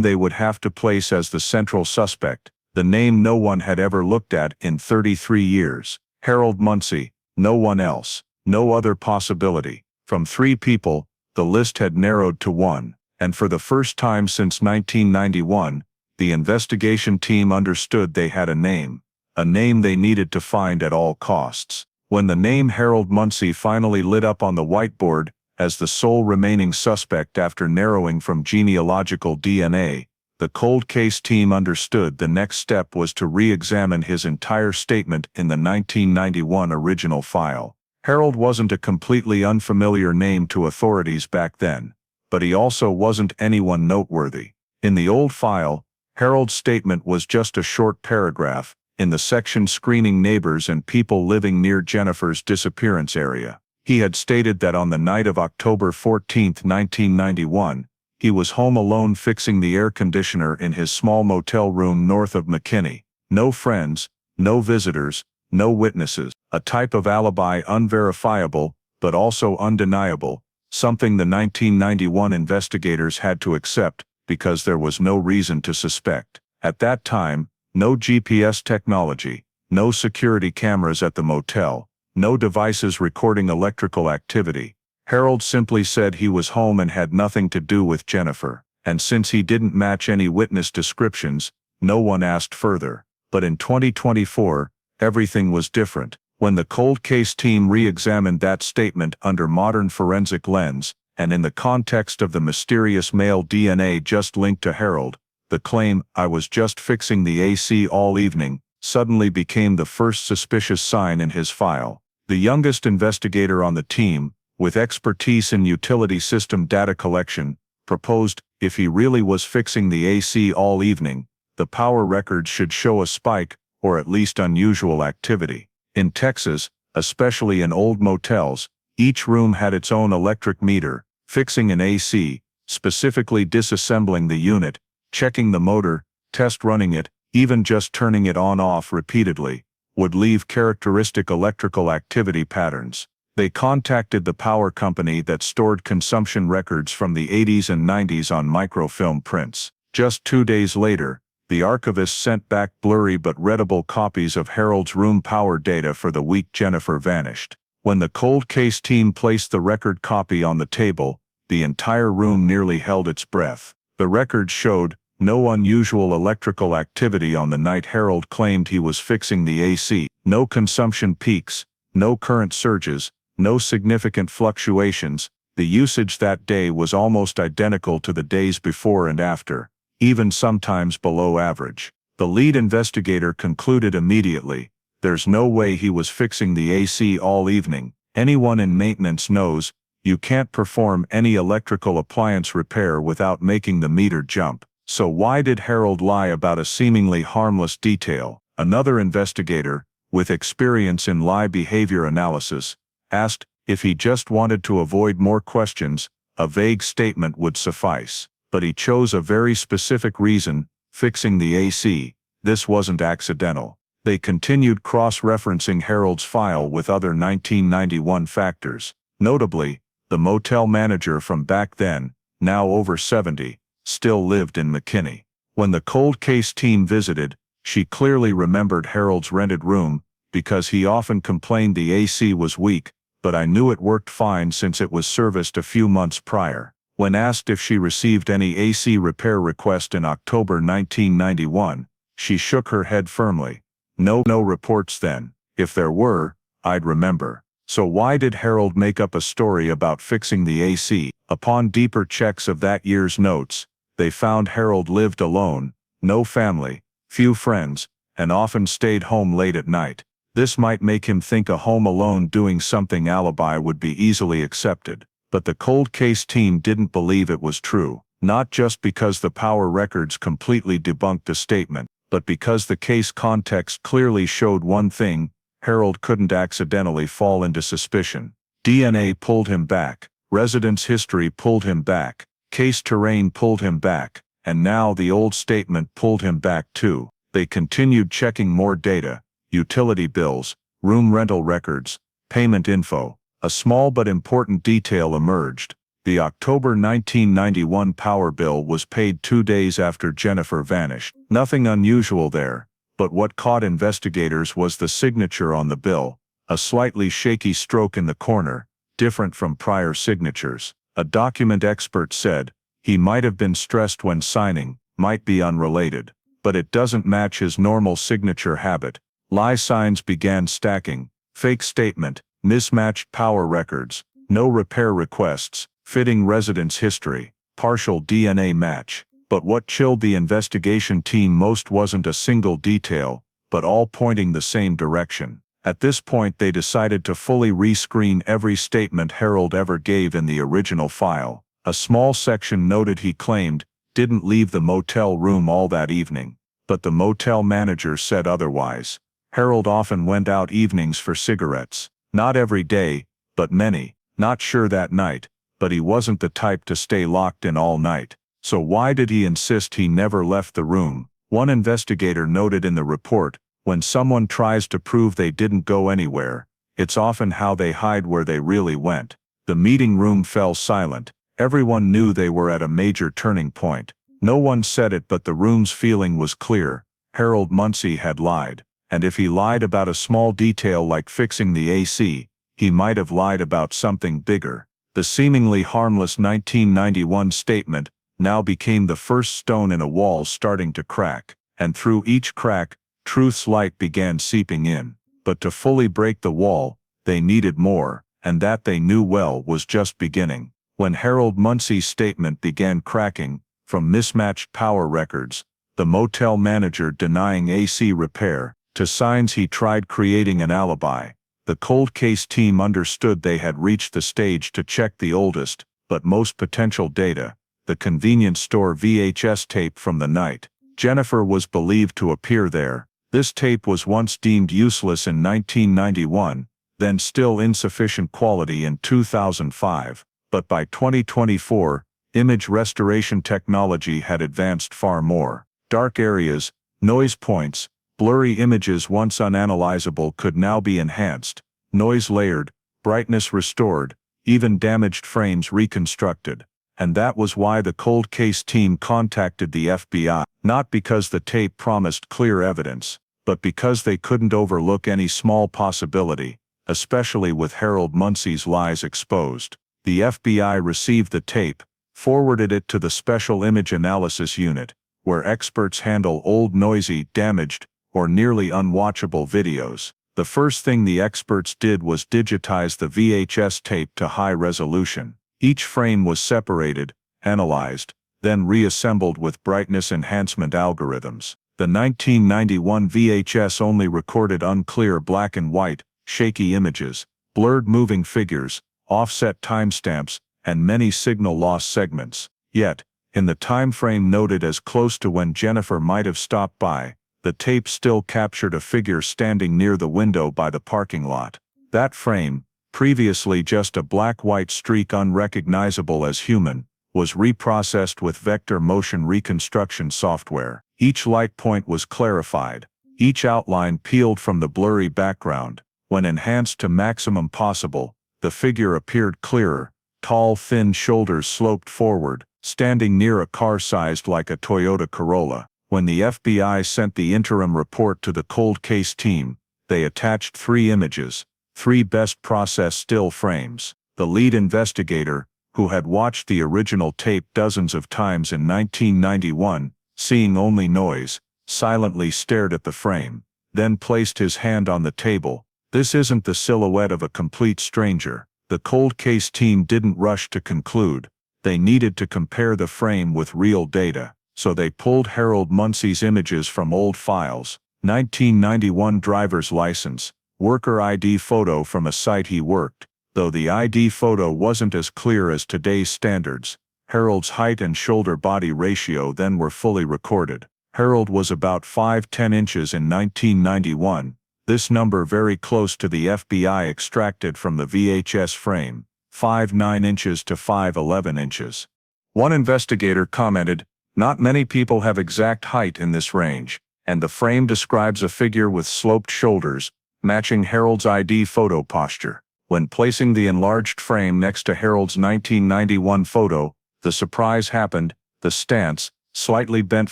A: they would have to place as the central suspect, the name no one had ever looked at in 33 years. Harold Munsey, no one else, no other possibility. From 3 people, the list had narrowed to 1, and for the first time since 1991, the investigation team understood they had a name they needed to find at all costs. When the name Harold Munsey finally lit up on the whiteboard as the sole remaining suspect after narrowing from genealogical DNA, the cold case team understood the next step was to re-examine his entire statement in the 1991 original file. Harold wasn't a completely unfamiliar name to authorities back then, but he also wasn't anyone noteworthy. In the old file, Harold's statement was just a short paragraph, in the section screening neighbors and people living near Jennifer's disappearance area. He had stated that on the night of October 14, 1991, he was home alone fixing the air conditioner in his small motel room north of McKinney. No friends, no visitors, no witnesses. A type of alibi unverifiable, but also undeniable, something the 1991 investigators had to accept because there was no reason to suspect. At that time, no GPS technology, no security cameras at the motel, no devices recording electrical activity. Harold simply said he was home and had nothing to do with Jennifer, and since he didn't match any witness descriptions, no one asked further. But in 2024, everything was different. When the cold case team re-examined that statement under modern forensic lens, and in the context of the mysterious male DNA just linked to Harold, the claim, "I was just fixing the AC all evening," suddenly became the first suspicious sign in his file. The youngest investigator on the team, with expertise in utility system data collection, proposed, if he really was fixing the AC all evening, the power records should show a spike, or at least unusual activity. In Texas, especially in old motels, each room had its own electric meter. Fixing an AC, specifically disassembling the unit, checking the motor, test running it, even just turning it on-off repeatedly, would leave characteristic electrical activity patterns. They contacted the power company that stored consumption records from the 80s and 90s on microfilm prints. Just 2 days later, the archivist sent back blurry but readable copies of Harold's room power data for the week Jennifer vanished. When the cold case team placed the record copy on the table, the entire room nearly held its breath. The records showed no unusual electrical activity on the night Harold claimed he was fixing the AC, no consumption peaks, no current surges, no significant fluctuations. The usage that day was almost identical to the days before and after, even sometimes below average. The lead investigator concluded immediately, there's no way he was fixing the AC all evening. Anyone in maintenance knows, you can't perform any electrical appliance repair without making the meter jump. So why did Harold lie about a seemingly harmless detail? Another investigator, with experience in lie behavior analysis, asked, if he just wanted to avoid more questions, a vague statement would suffice. But he chose a very specific reason, fixing the AC. This wasn't accidental. They continued cross-referencing Harold's file with other 1991 factors. Notably, the motel manager from back then, now over 70, still lived in McKinney. When the cold case team visited, she clearly remembered Harold's rented room, because he often complained the AC was weak, but I knew it worked fine since it was serviced a few months prior. When asked if she received any AC repair request in October 1991, she shook her head firmly. No reports then. If there were, I'd remember. So why did Harold make up a story about fixing the AC? Upon deeper checks of that year's notes, they found Harold lived alone, no family, few friends, and often stayed home late at night. This might make him think a home alone doing something alibi would be easily accepted. But the cold case team didn't believe it was true, not just because the power records completely debunked the statement, but because the case context clearly showed one thing: Harold couldn't accidentally fall into suspicion. DNA pulled him back, residence history pulled him back, case terrain pulled him back, and now the old statement pulled him back too. They continued checking more data, utility bills, room rental records, payment info. A small but important detail emerged. The October 1991 power bill was paid 2 days after Jennifer vanished. Nothing unusual there, but what caught investigators was the signature on the bill, a slightly shaky stroke in the corner, different from prior signatures. A document expert said, he might have been stressed when signing, might be unrelated, but it doesn't match his normal signature habit. Lie signs began stacking, fake statement, mismatched power records, no repair requests, fitting residence history, partial DNA match. But what chilled the investigation team most wasn't a single detail, but all pointing the same direction. At this point they decided to fully rescreen every statement Harold ever gave in the original file. A small section noted he claimed, didn't leave the motel room all that evening, but the motel manager said otherwise. Harold often went out evenings for cigarettes. Not every day, but many. Not sure that night, but he wasn't the type to stay locked in all night. So why did he insist he never left the room? One investigator noted in the report, when someone tries to prove they didn't go anywhere, it's often how they hide where they really went. The meeting room fell silent. Everyone knew they were at a major turning point. No one said it, but the room's feeling was clear. Harold Muncie had lied. And if he lied about a small detail like fixing the AC, he might have lied about something bigger. The seemingly harmless 1991 statement now became the first stone in a wall starting to crack, and through each crack, truth's light began seeping in. But to fully break the wall, they needed more, and that they knew well was just beginning. When Harold Munsey's statement began cracking, from mismatched power records, the motel manager denying AC repair, to signs he tried creating an alibi, the cold case team understood they had reached the stage to check the oldest, but most potential data, the convenience store VHS tape from the night Jennifer was believed to appear there. This tape was once deemed useless in 1991, then still insufficient quality in 2005, but by 2024, image restoration technology had advanced far more. Dark areas, noise points, blurry images once unanalyzable could now be enhanced, noise layered, brightness restored, even damaged frames reconstructed. And that was why the cold case team contacted the FBI, not because the tape promised clear evidence, but because they couldn't overlook any small possibility, especially with Harold Munsey's lies exposed. The FBI received the tape, forwarded it to the Special Image Analysis Unit, where experts handle old, noisy, damaged, or nearly unwatchable videos. The first thing the experts did was digitize the VHS tape to high resolution. Each frame was separated, analyzed, then reassembled with brightness enhancement algorithms. The 1991 VHS only recorded unclear black and white, shaky images, blurred moving figures, offset timestamps, and many signal loss segments. Yet, in the time frame noted as close to when Jennifer might have stopped by, the tape still captured a figure standing near the window by the parking lot. That frame, previously just a black-white streak unrecognizable as human, was reprocessed with vector motion reconstruction software. Each light point was clarified, each outline peeled from the blurry background. When enhanced to maximum possible, the figure appeared clearer, tall, thin shoulders sloped forward, standing near a car sized like a Toyota Corolla. When the FBI sent the interim report to the cold case team, they attached 3 images, 3 best process still frames. The lead investigator, who had watched the original tape dozens of times in 1991, seeing only noise, silently stared at the frame, then placed his hand on the table. This isn't the silhouette of a complete stranger. The cold case team didn't rush to conclude. They needed to compare the frame with real data, so they pulled Harold Munsey's images from old files, 1991 driver's license, worker ID photo from a site he worked. Though the ID photo wasn't as clear as today's standards, Harold's height and shoulder-body ratio then were fully recorded. Harold was about 5'10" inches in 1991, this number very close to the FBI extracted from the VHS frame, 5'9" inches to 5'11" inches. One investigator commented, "Not many people have exact height in this range, and the frame describes a figure with sloped shoulders, matching Harold's ID photo posture." When placing the enlarged frame next to Harold's 1991 photo, the surprise happened. The stance, slightly bent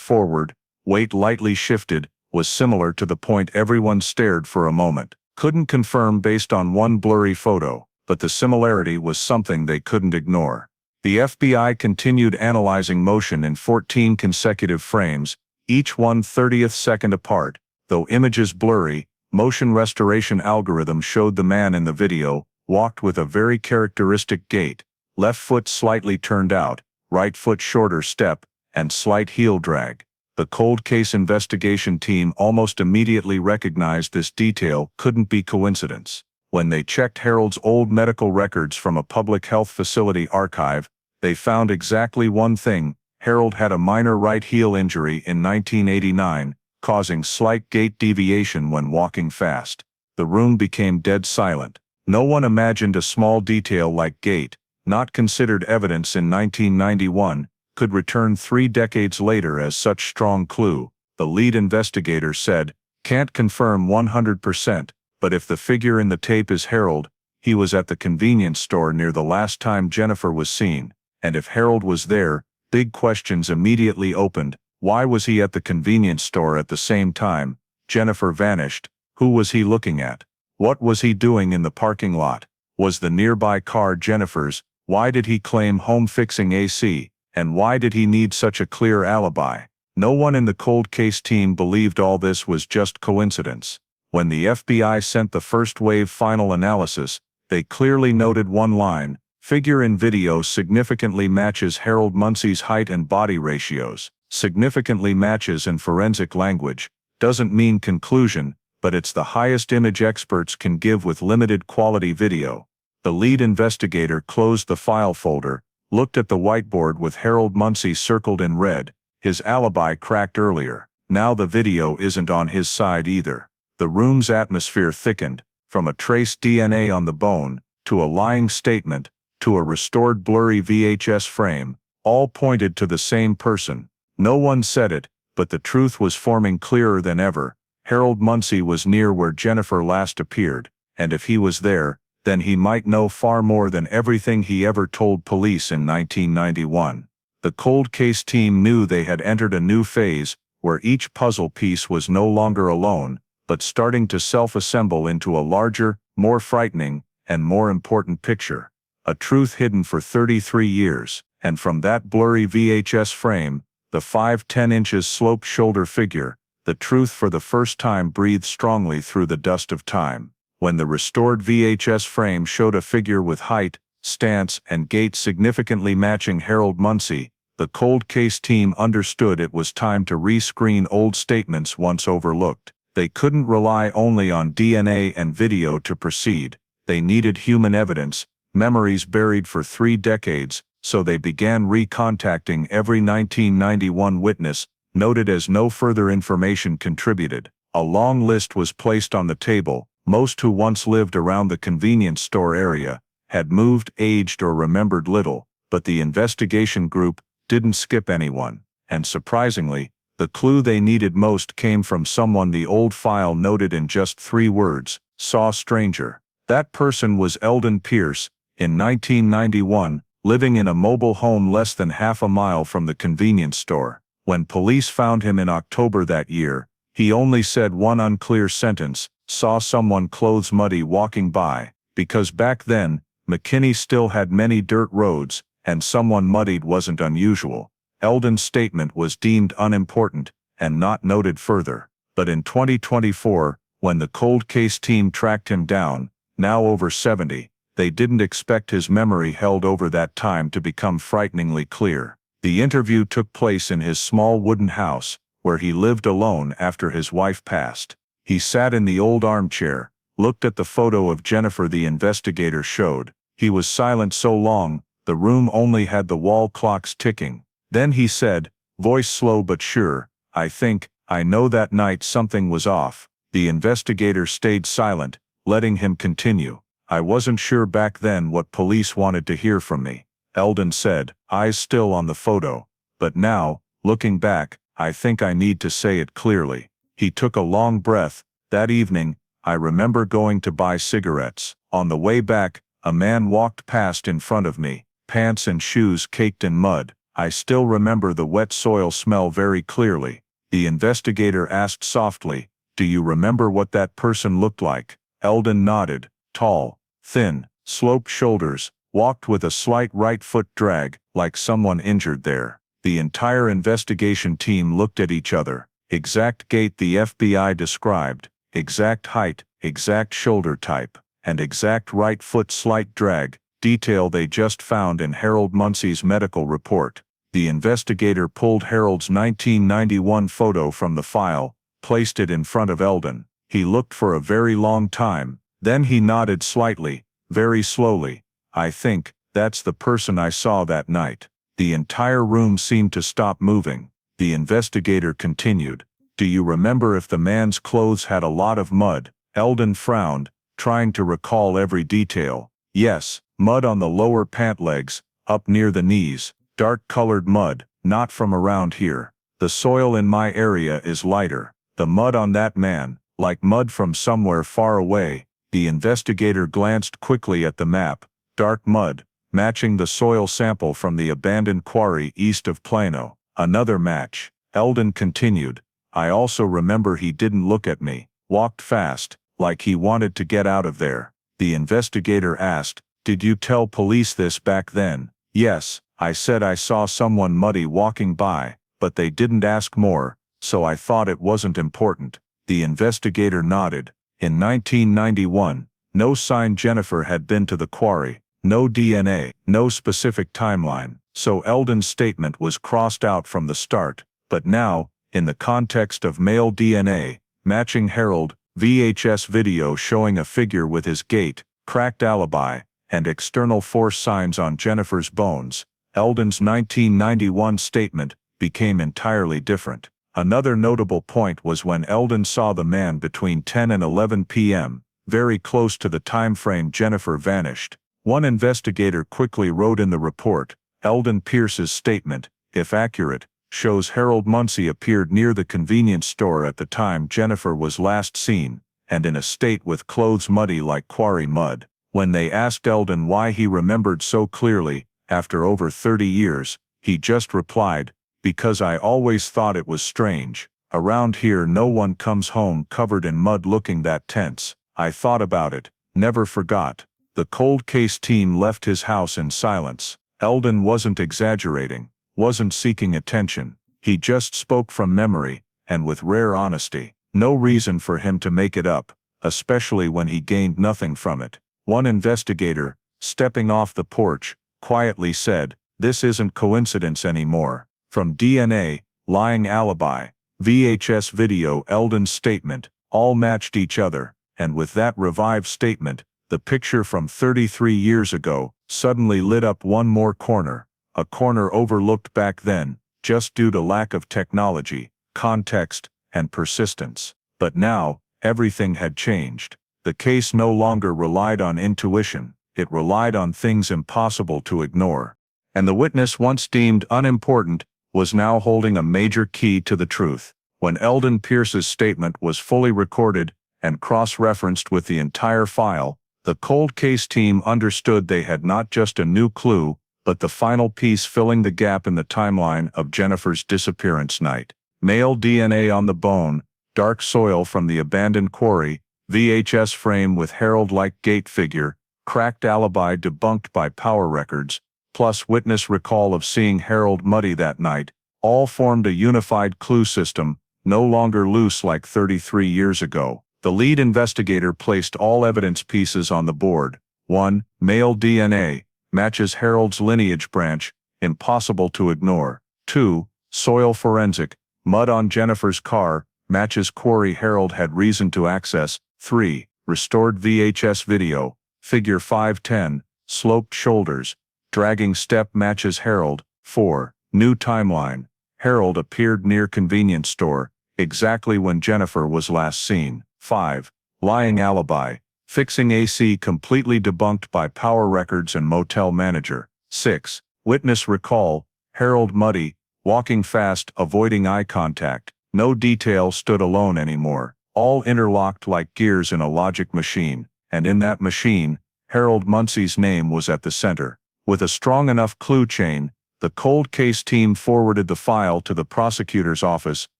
A: forward, weight lightly shifted, was similar to the point everyone stared for a moment. Couldn't confirm based on one blurry photo, but the similarity was something they couldn't ignore. The FBI continued analyzing motion in 14 consecutive frames, each 1/30th second apart. Though images blurry, motion restoration algorithm showed the man in the video walked with a very characteristic gait, left foot slightly turned out, right foot shorter step, and slight heel drag. The cold case investigation team almost immediately recognized this detail couldn't be coincidence. When they checked Harold's old medical records from a public health facility archive, they found exactly one thing: Harold had a minor right heel injury in 1989, causing slight gait deviation when walking fast. The room became dead silent. No one imagined a small detail like gait, not considered evidence in 1991, could return 3 decades later as such strong clue. The lead investigator said, "Can't confirm 100%, but if the figure in the tape is Harold, he was at the convenience store near the last time Jennifer was seen. And if Harold was there, big questions immediately opened. Why was he at the convenience store at the same time Jennifer vanished? Who was he looking at? What was he doing in the parking lot? Was the nearby car Jennifer's? Why did he claim home fixing AC, and why did he need such a clear alibi? No one in the cold case team believed all this was just coincidence. When the FBI sent the first wave final analysis, they clearly noted one line: figure in video significantly matches Harold Munsey's height and body ratios. Significantly matches in forensic language doesn't mean conclusion, but it's the highest image experts can give with limited quality video. The lead investigator closed the file folder, looked at the whiteboard with Harold Munsey circled in red. His alibi cracked earlier. Now the video isn't on his side either. The room's atmosphere thickened, from a trace DNA on the bone, to a lying statement, to a restored blurry VHS frame, all pointed to the same person. No one said it, but the truth was forming clearer than ever. Harold Munsey was near where Jennifer last appeared, and if he was there, then he might know far more than everything he ever told police in 1991. The cold case team knew they had entered a new phase, where each puzzle piece was no longer alone, but starting to self-assemble into a larger, more frightening, and more important picture. A truth hidden for 33 years, and from that blurry VHS frame, the 5'10" sloped shoulder figure, the truth for the first time breathed strongly through the dust of time. When the restored VHS frame showed a figure with height, stance, and gait significantly matching Harold Munsey, the cold case team understood it was time to rescreen old statements once overlooked. They couldn't rely only on DNA and video to proceed. They needed human evidence, memories buried for 3 decades, so they began recontacting every 1991 witness, noted as no further information contributed. A long list was placed on the table. Most who once lived around the convenience store area had moved, aged, or remembered little, but the investigation group didn't skip anyone, and surprisingly, the clue they needed most came from someone the old file noted in just 3 words: saw stranger. That person was Eldon Pierce, in 1991, living in a mobile home less than half a mile from the convenience store. When police found him in October that year, he only said one unclear sentence: saw someone clothes muddy walking by, because back then, McKinney still had many dirt roads, and someone muddied wasn't unusual. Eldon's statement was deemed unimportant, and not noted further. But in 2024, when the cold case team tracked him down, now over 70, they didn't expect his memory held over that time to become frighteningly clear. The interview took place in his small wooden house, where he lived alone after his wife passed. He sat in the old armchair, looked at the photo of Jennifer the investigator showed. He was silent so long, the room only had the wall clocks ticking. Then he said, voice slow but sure, I know that night something was off. The investigator stayed silent, letting him continue. I wasn't sure back then what police wanted to hear from me. Eldon said, eyes still on the photo. But now, looking back, I think I need to say it clearly. He took a long breath. That evening, I remember going to buy cigarettes. On the way back, a man walked past in front of me, pants and shoes caked in mud. I still remember the wet soil smell very clearly. The investigator asked softly, do you remember what that person looked like? Eldon nodded. Tall, thin, sloped shoulders, walked with a slight right foot drag, like someone injured there. The entire investigation team looked at each other. Exact gait the FBI described, exact height, exact shoulder type, and exact right foot slight drag, detail they just found in Harold Munsey's medical report. The investigator pulled Harold's 1991 photo from the file, placed it in front of Eldon. He looked for a very long time, then he nodded slightly, very slowly. I think that's the person I saw that night. The entire room seemed to stop moving. The investigator continued. Do you remember if the man's clothes had a lot of mud? Eldon frowned, trying to recall every detail. Yes, mud on the lower pant legs, up near the knees. Dark-colored mud, not from around here. The soil in my area is lighter. The mud on that man, like mud from somewhere far away. The investigator glanced quickly at the map. Dark mud, matching the soil sample from the abandoned quarry east of Plano. Another match. Eldon continued. I also remember he didn't look at me, walked fast, like he wanted to get out of there. The investigator asked, Did you tell police this back then? Yes, I said I saw someone muddy walking by, but they didn't ask more, so I thought it wasn't important. The investigator nodded. In 1991, no sign Jennifer had been to the quarry, no DNA, no specific timeline, so Eldon's statement was crossed out from the start. But now, in the context of male DNA, matching Harold, VHS video showing a figure with his gait, cracked alibi, and external force signs on Jennifer's bones, Eldon's 1991 statement became entirely different. Another notable point was when Eldon saw the man between 10 and 11 p.m., very close to the time frame Jennifer vanished. One investigator quickly wrote in the report, Eldon Pierce's statement, if accurate, shows Harold Munsey appeared near the convenience store at the time Jennifer was last seen, and in a state with clothes muddy like quarry mud. When they asked Eldon why he remembered so clearly, after over 30 years, he just replied, because I always thought it was strange. Around here no one comes home covered in mud looking that tense. I thought about it, never forgot. The cold case team left his house in silence. Eldon wasn't exaggerating, wasn't seeking attention. He just spoke from memory, and with rare honesty. No reason for him to make it up, especially when he gained nothing from it. One investigator, stepping off the porch, quietly said, this isn't coincidence anymore. From DNA, lying alibi, VHS video, Eldon's statement, all matched each other, and with that revived statement, the picture from 33 years ago suddenly lit up one more corner, a corner overlooked back then, just due to lack of technology, context, and persistence. But now, everything had changed. The case no longer relied on intuition, it relied on things impossible to ignore. And the witness once deemed unimportant was now holding a major key to the truth. When Eldon Pierce's statement was fully recorded and cross-referenced with the entire file, the cold case team understood they had not just a new clue, but the final piece filling the gap in the timeline of Jennifer's disappearance night. Male DNA on the bone, dark soil from the abandoned quarry, VHS frame with Harold-like gait figure, cracked alibi debunked by power records, plus witness recall of seeing Harold muddy that night, all formed a unified clue system, no longer loose like 33 years ago. The lead investigator placed all evidence pieces on the board. 1. Male DNA, matches Harold's lineage branch, impossible to ignore. 2. Soil forensic, mud on Jennifer's car, matches quarry Harold had reason to access. 3. Restored VHS video, figure 510, sloped shoulders, dragging step matches Harold. 4. New timeline, Harold appeared near convenience store, exactly when Jennifer was last seen. 5. Lying alibi, fixing AC completely debunked by power records and motel manager. 6. Witness recall, Harold muddy, walking fast, avoiding eye contact. No detail stood alone anymore, all interlocked like gears in a logic machine, and in that machine, Harold Munsey's name was at the center. With a strong enough clue chain, the cold case team forwarded the file to the prosecutor's office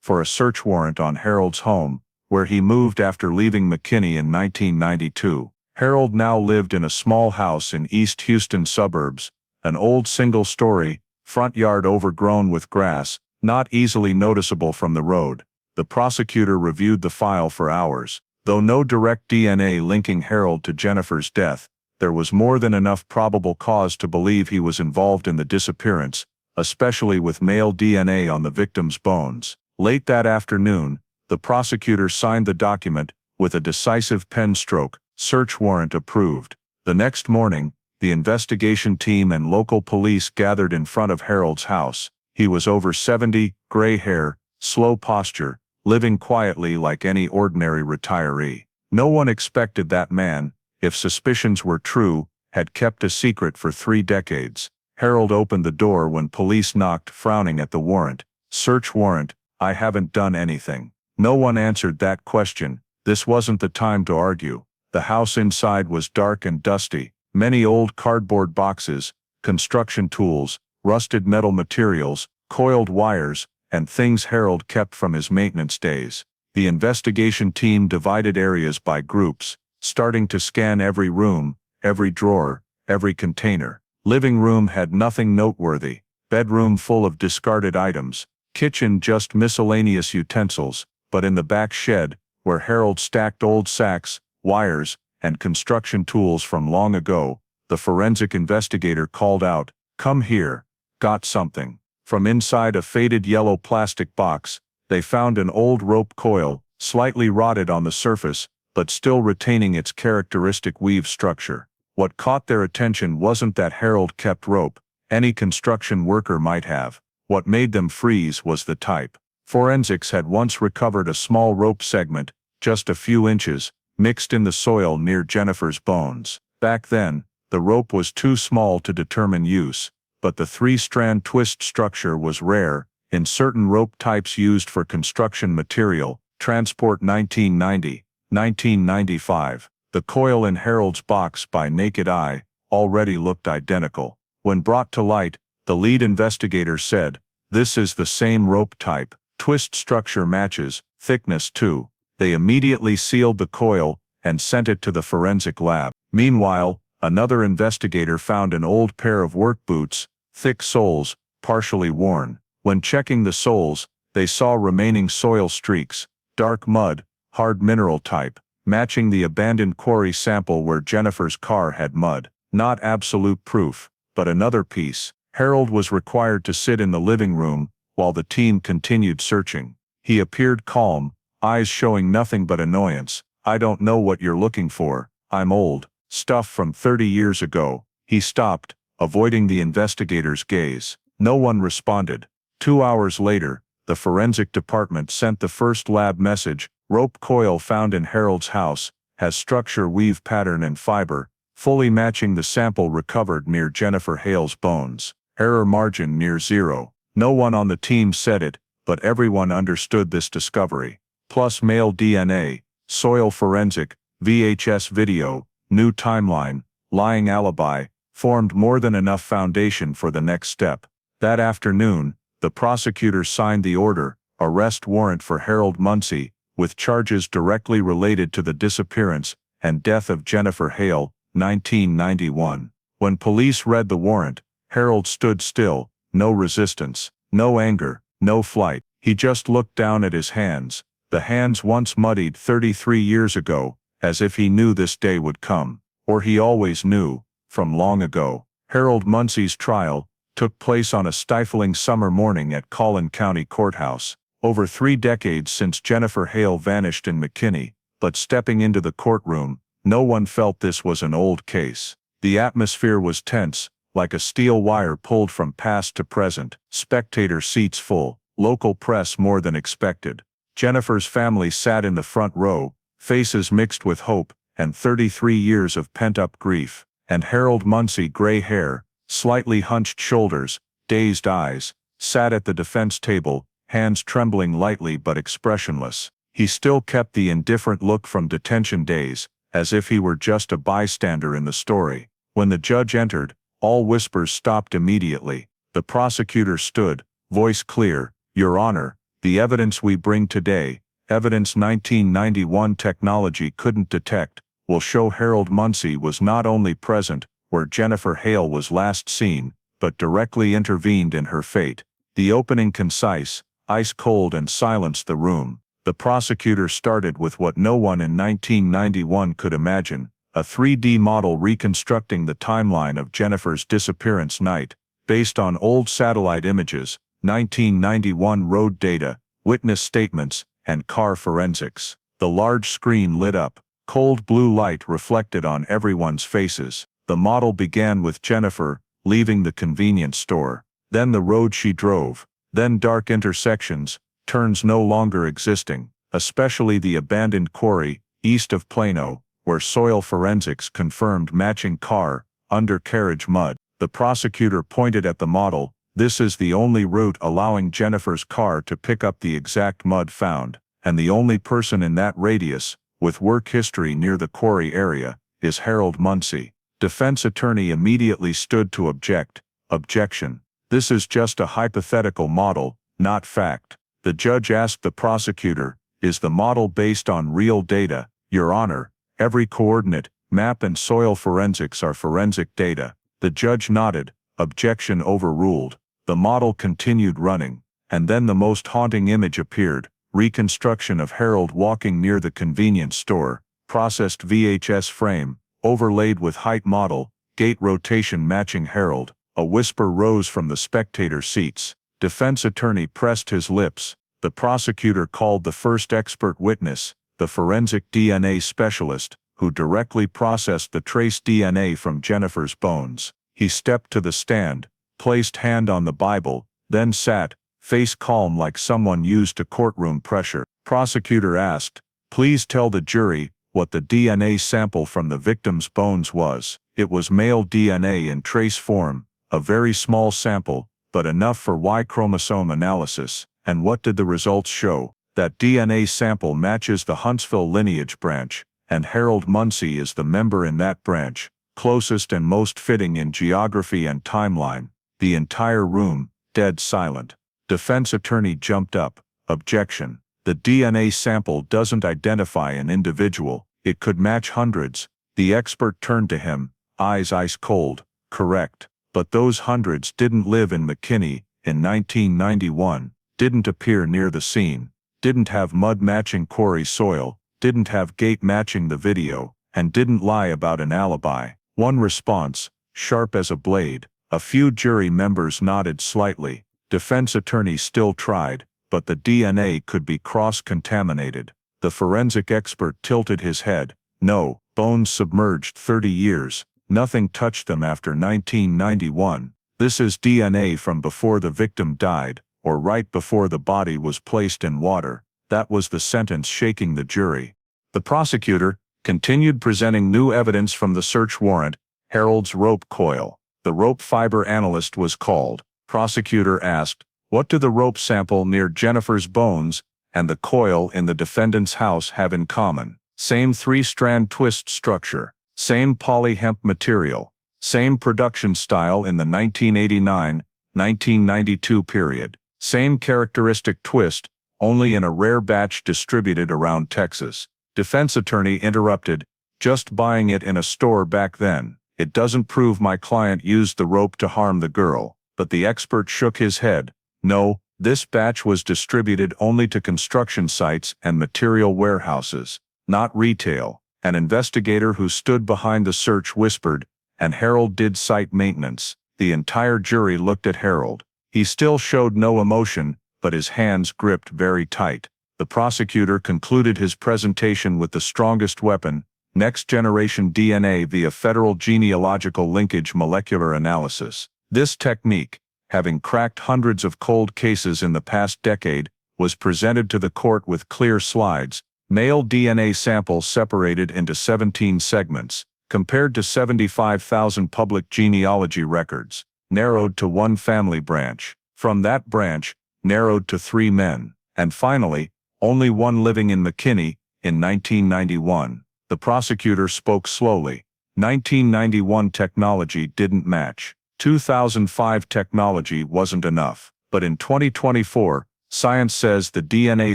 A: for a search warrant on Harold's home, where he moved after leaving McKinney in 1992. Harold now lived in a small house in East Houston suburbs, an old single-story, front yard overgrown with grass, not easily noticeable from the road. The prosecutor reviewed the file for hours. Though no direct DNA linking Harold to Jennifer's death, there was more than enough probable cause to believe he was involved in the disappearance, especially with male DNA on the victim's bones. Late that afternoon, the prosecutor signed the document with a decisive pen stroke, search warrant approved. The next morning, the investigation team and local police gathered in front of Harold's house. He was over 70, gray hair, slow posture, living quietly like any ordinary retiree. No one expected that man, if suspicions were true, had kept a secret for 3 decades. Harold opened the door when police knocked, frowning at the warrant. Search warrant, I haven't done anything. No one answered that question. This wasn't the time to argue. The house inside was dark and dusty. Many old cardboard boxes, construction tools, rusted metal materials, coiled wires, and things Harold kept from his maintenance days. The investigation team divided areas by groups, starting to scan every room, every drawer, every container. Living room had nothing noteworthy. Bedroom full of discarded items. Kitchen just miscellaneous utensils, but in the back shed, where Harold stacked old sacks, wires, and construction tools from long ago, the forensic investigator called out, "Come here, got something." From inside a faded yellow plastic box, they found an old rope coil, slightly rotted on the surface, but still retaining its characteristic weave structure. What caught their attention wasn't that Harold kept rope. Any construction worker might have. What made them freeze was the type. Forensics had once recovered a small rope segment, just a few inches, mixed in the soil near Jennifer's bones. Back then, the rope was too small to determine use, but the three-strand twist structure was rare in certain rope types used for construction material. Transport 1990, 1995. The coil in Harold's box by naked eye already looked identical. When brought to light, the lead investigator said, "This is the same rope type. Twist structure matches, thickness too." They immediately sealed the coil and sent it to the forensic lab. Meanwhile, another investigator found an old pair of work boots, thick soles, partially worn. When checking the soles, they saw remaining soil streaks, dark mud, hard mineral type, matching the abandoned quarry sample where Jennifer's car had mud. Not absolute proof, but another piece. Harold was required to sit in the living room while the team continued searching. He appeared calm, eyes showing nothing but annoyance. "I don't know what you're looking for. I'm old. Stuff from 30 years ago." He stopped, avoiding the investigator's gaze. No one responded. 2 hours later, the forensic department sent the first lab message. "Rope coil found in Harold's house, has structure, weave pattern and fiber, fully matching the sample recovered near Jennifer Hale's bones. Error margin near zero." No one on the team said it, but everyone understood this discovery. Plus male DNA, soil forensic, VHS video, new timeline, lying alibi, formed more than enough foundation for the next step. That afternoon, the prosecutor signed the order, arrest warrant for Harold Munsey, with charges directly related to the disappearance and death of Jennifer Hale, 1991. When police read the warrant, Harold stood still, no resistance, no anger, no flight. He just looked down at his hands, the hands once muddied 33 years ago, as if he knew this day would come. Or he always knew, from long ago. Harold Munsey's trial took place on a stifling summer morning at Collin County Courthouse. Over 3 decades since Jennifer Hale vanished in McKinney, but stepping into the courtroom, no one felt this was an old case. The atmosphere was tense, like a steel wire pulled from past to present. Spectator seats full, local press more than expected. Jennifer's family sat in the front row, faces mixed with hope and 33 years of pent-up grief. And Harold Munsey, gray hair, slightly hunched shoulders, dazed eyes, sat at the defense table, hands trembling lightly but expressionless. He still kept the indifferent look from detention days, as if he were just a bystander in the story. When the judge entered, all whispers stopped immediately. The prosecutor stood, voice clear, "Your Honor, the evidence we bring today, evidence 1991 technology couldn't detect, will show Harold Munsey was not only present where Jennifer Hale was last seen, but directly intervened in her fate." The opening concise, ice cold, and silenced the room. The prosecutor started with what no one in 1991 could imagine, a 3D model reconstructing the timeline of Jennifer's disappearance night, based on old satellite images, 1991 road data, witness statements, and car forensics. The large screen lit up. Cold blue light reflected on everyone's faces. The model began with Jennifer leaving the convenience store, then the road she drove, then dark intersections, turns no longer existing, especially the abandoned quarry east of Plano, where soil forensics confirmed matching car, undercarriage mud. The prosecutor pointed at the model. "This is the only route allowing Jennifer's car to pick up the exact mud found, and the only person in that radius, with work history near the quarry area, is Harold Munsey." Defense attorney immediately stood to object. Objection. "This is just a hypothetical model, not fact." The judge asked the prosecutor, "Is the model based on real data?" "Your Honor, every coordinate, Map and soil forensics are forensic data. The judge nodded, objection overruled. The model continued running, and then the most haunting image appeared, reconstruction of Harold walking near the convenience store, processed VHS frame, overlaid with height model, gait rotation matching Harold. A whisper rose from the spectator seats. Defense attorney pressed his lips. The prosecutor called the first expert witness, the forensic DNA specialist, who directly processed the trace DNA from Jennifer's bones. He stepped to the stand, placed hand on the Bible, then sat, face calm like someone used to courtroom pressure. Prosecutor asked, "Please tell the jury what the DNA sample from the victim's bones was." It was male DNA in trace form, a very small sample, but enough for Y chromosome analysis. And what did the results show? That DNA sample matches the Huntsville lineage branch, and Harold Muncie is the member in that branch, closest and most fitting in geography and timeline. The entire room, dead silent. Defense attorney jumped up. Objection. The DNA sample doesn't identify an individual. It could match hundreds. The expert turned to him, eyes ice cold. Correct. But those hundreds didn't live in McKinney in 1991, didn't appear near the scene, didn't have mud matching quarry soil, didn't have gait matching the video, and didn't lie about an alibi. One response, sharp as a blade. A few jury members nodded slightly. Defense attorney still tried, but the DNA could be cross-contaminated. The forensic expert tilted his head. No, bones submerged 30 years. Nothing touched them after 1991. This is DNA from before the victim died, or right before the body was placed in water. That was the sentence shaking the jury. The prosecutor continued presenting new evidence from the search warrant, Harold's rope coil. The rope fiber analyst was called. Prosecutor asked, "What do the rope sample near Jennifer's bones and the coil in the defendant's house have in common?" Same three-strand twist structure. Same poly-hemp material, same production style in the 1989-1992 period, same characteristic twist, only in a rare batch distributed around Texas. Defense attorney interrupted, "Just buying it in a store back then. It doesn't prove my client used the rope to harm the girl." But the expert shook his head. "No, this batch was distributed only to construction sites and material warehouses, not retail." An investigator who stood behind the search whispered, "And Harold did site maintenance." The entire jury looked at Harold. He still showed no emotion, but his hands gripped very tight. The prosecutor concluded his presentation with the strongest weapon, next-generation DNA via federal genealogical linkage molecular analysis. This technique, having cracked hundreds of cold cases in the past decade, was presented to the court with clear slides. Male DNA sample separated into 17 segments, compared to 75,000 public genealogy records, narrowed to one family branch. From that branch, narrowed to 3 men. And finally, only one living in McKinney, in 1991. The prosecutor spoke slowly. 1991 technology didn't match. 2005 technology wasn't enough. But in 2024, science says the DNA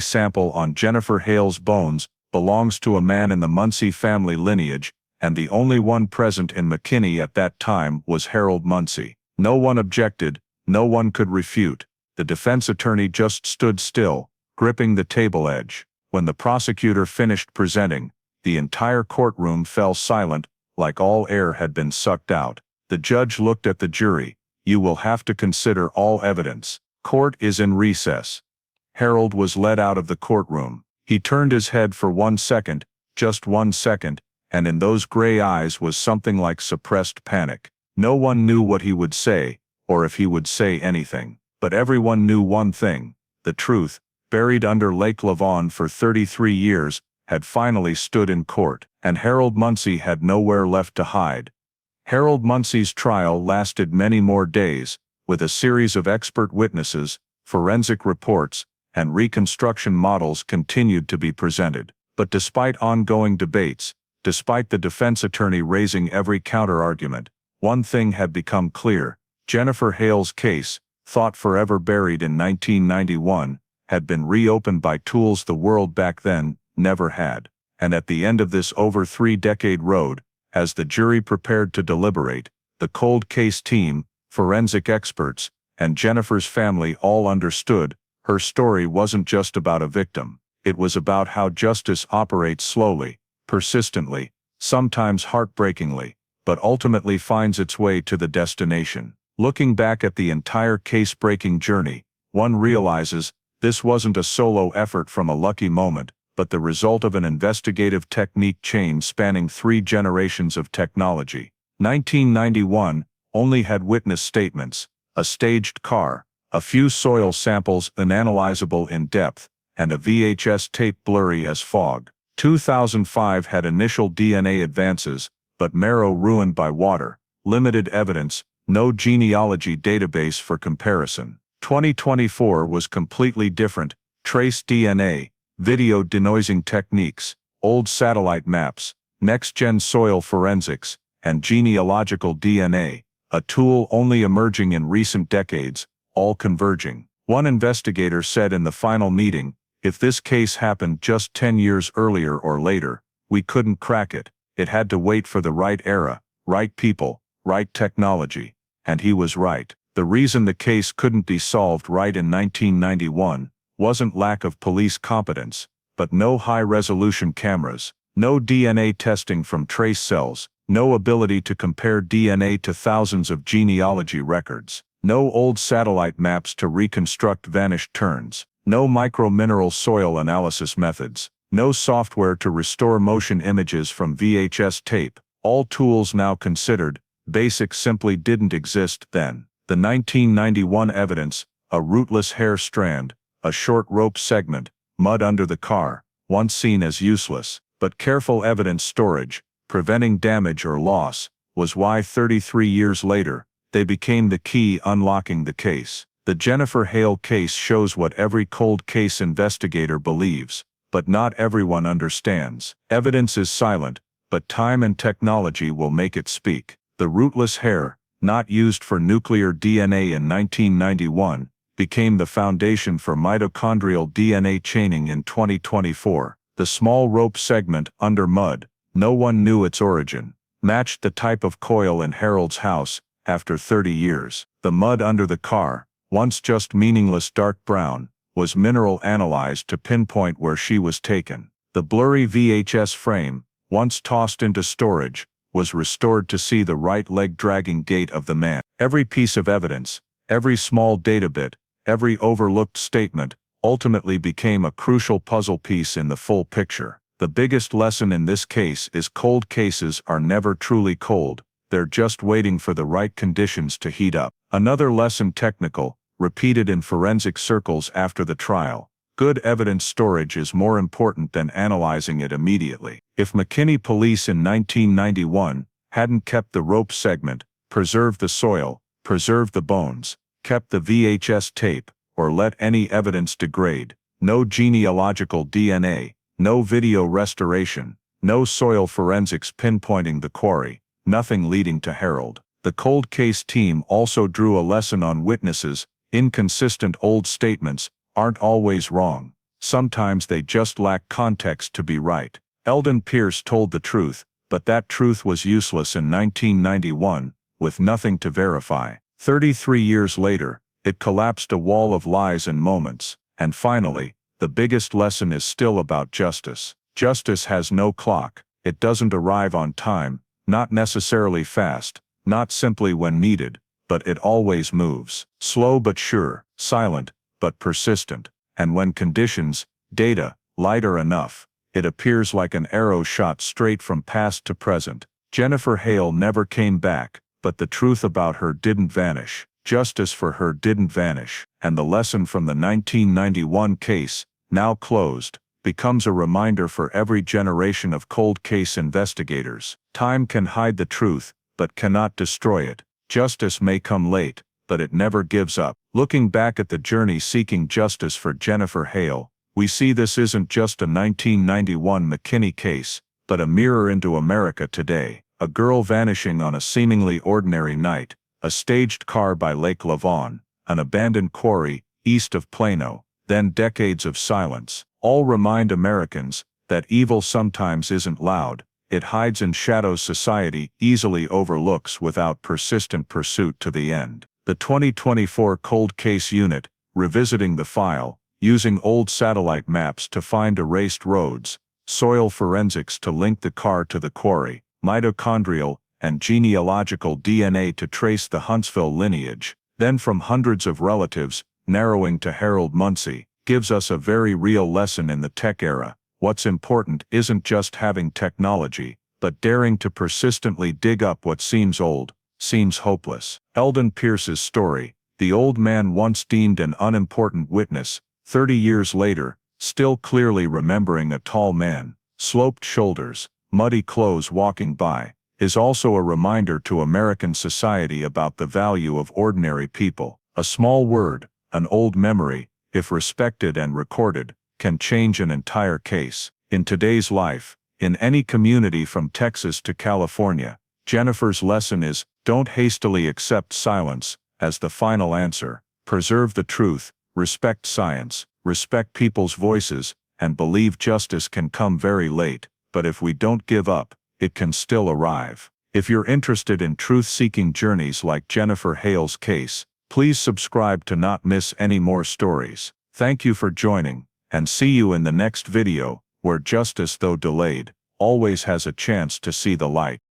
A: sample on Jennifer Hale's bones belongs to a man in the Muncie family lineage, and the only one present in McKinney at that time was Harold Muncie. No one objected, no one could refute. The defense attorney just stood still, gripping the table edge. When the prosecutor finished presenting, the entire courtroom fell silent, like all air had been sucked out. The judge looked at the jury. "You will have to consider all evidence. Court is in recess." Harold was led out of the courtroom. He turned his head for 1 second, just 1 second, and in those gray eyes was something like suppressed panic. No one knew what he would say, or if he would say anything. But everyone knew one thing. The truth, buried under Lake Lavon for 33 years, had finally stood in court, and Harold Muncie had nowhere left to hide. Harold Muncie's trial lasted many more days, with a series of expert witnesses, forensic reports, and reconstruction models continued to be presented. But despite ongoing debates, despite the defense attorney raising every counter-argument, one thing had become clear. Jennifer Hale's case, thought forever buried in 1991, had been reopened by tools the world back then never had. And at the end of this over 3-decade road, As the jury prepared to deliberate, the cold case team, forensic experts, and Jennifer's family all understood her story wasn't just about a victim. It was about how justice operates slowly, persistently, sometimes heartbreakingly, but ultimately finds its way to the destination. Looking back at the entire case-breaking journey, one realizes this wasn't a solo effort from a lucky moment, but the result of an investigative technique chain spanning 3 generations of technology. 1991 only had witness statements, a staged car, a few soil samples unanalyzable in depth, and a VHS tape blurry as fog. 2005 had initial DNA advances, but marrow ruined by water, limited evidence, no genealogy database for comparison. 2024 was completely different: trace DNA, video denoising techniques, old satellite maps, next-gen soil forensics, and genealogical DNA, a tool only emerging in recent decades, all converging. One investigator said in the final meeting, "If this case happened just 10 years earlier or later, we couldn't crack it. It had to wait for the right era, right people, right technology." And he was right. The reason the case couldn't be solved right in 1991 wasn't lack of police competence, but no high-resolution cameras, no DNA testing from trace cells, no ability to compare DNA to thousands of genealogy records, no old satellite maps to reconstruct vanished turns, no micromineral soil analysis methods, no software to restore motion images from VHS tape. All tools now considered, basic simply didn't exist then. The 1991 evidence, a rootless hair strand, a short rope segment, mud under the car, once seen as useless, but careful evidence storage, preventing damage or loss, was why 33 years later, they became the key unlocking the case. The Jennifer Hale case shows what every cold case investigator believes, but not everyone understands. Evidence is silent, but time and technology will make it speak. The rootless hair, not used for nuclear DNA in 1991, became the foundation for mitochondrial DNA chaining in 2024. The small rope segment under mud, no one knew its origin, matched the type of coil in Harold's house after 30 years. The mud under the car, once just meaningless dark brown, was mineral analyzed to pinpoint where she was taken. The blurry VHS frame, once tossed into storage, was restored to see the right leg dragging gait of the man. Every piece of evidence, every small data bit, every overlooked statement, ultimately became a crucial puzzle piece in the full picture. The biggest lesson in this case is cold cases are never truly cold, they're just waiting for the right conditions to heat up. Another lesson, technical, repeated in forensic circles after the trial: good evidence storage is more important than analyzing it immediately. If McKinney police in 1991 hadn't kept the rope segment, preserved the soil, preserved the bones, kept the VHS tape, or let any evidence degrade, no genealogical DNA, no video restoration, no soil forensics pinpointing the quarry, nothing leading to Harold. The cold case team also drew a lesson on witnesses: inconsistent old statements aren't always wrong. Sometimes they just lack context to be right. Eldon Pierce told the truth, but that truth was useless in 1991, with nothing to verify. 33 years later, it collapsed a wall of lies and moments. And finally, the biggest lesson is still about justice. Justice has no clock. It doesn't arrive on time, not necessarily fast, not simply when needed, but it always moves. Slow but sure, silent but persistent. And when conditions, data, lighter enough, it appears like an arrow shot straight from past to present. Jennifer Hale never came back, but the truth about her didn't vanish. Justice for her didn't vanish. And the lesson from the 1991 case, now closed, becomes a reminder for every generation of cold case investigators. Time can hide the truth, but cannot destroy it. Justice may come late, but it never gives up. Looking back at the journey seeking justice for Jennifer Hale, we see this isn't just a 1991 McKinney case, but a mirror into America today. A girl vanishing on a seemingly ordinary night, a staged car by Lake Lavon, an abandoned quarry east of Plano, then decades of silence. All remind Americans that evil sometimes isn't loud, It hides in shadows society easily overlooks without persistent pursuit to the end. The 2024 Cold Case Unit, revisiting the file, using old satellite maps to find erased roads, soil forensics to link the car to the quarry, mitochondrial and genealogical DNA to trace the Huntsville lineage, then from hundreds of relatives, narrowing to Harold Munsey, gives us a very real lesson in the tech era. What's important isn't just having technology, but daring to persistently dig up what seems old, seems hopeless. Eldon Pierce's story, the old man once deemed an unimportant witness, 30 years later, still clearly remembering a tall man, sloped shoulders, muddy clothes walking by, is also a reminder to American society about the value of ordinary people. A small word, an old memory, if respected and recorded, can change an entire case. In today's life, in any community from Texas to California, Jennifer's lesson is, don't hastily accept silence as the final answer. Preserve the truth, respect science, respect people's voices, and believe justice can come very late, but if we don't give up, it can still arrive. If you're interested in truth-seeking journeys like Jennifer Hale's case, please subscribe to not miss any more stories. Thank you for joining, and see you in the next video, where justice, though delayed, always has a chance to see the light.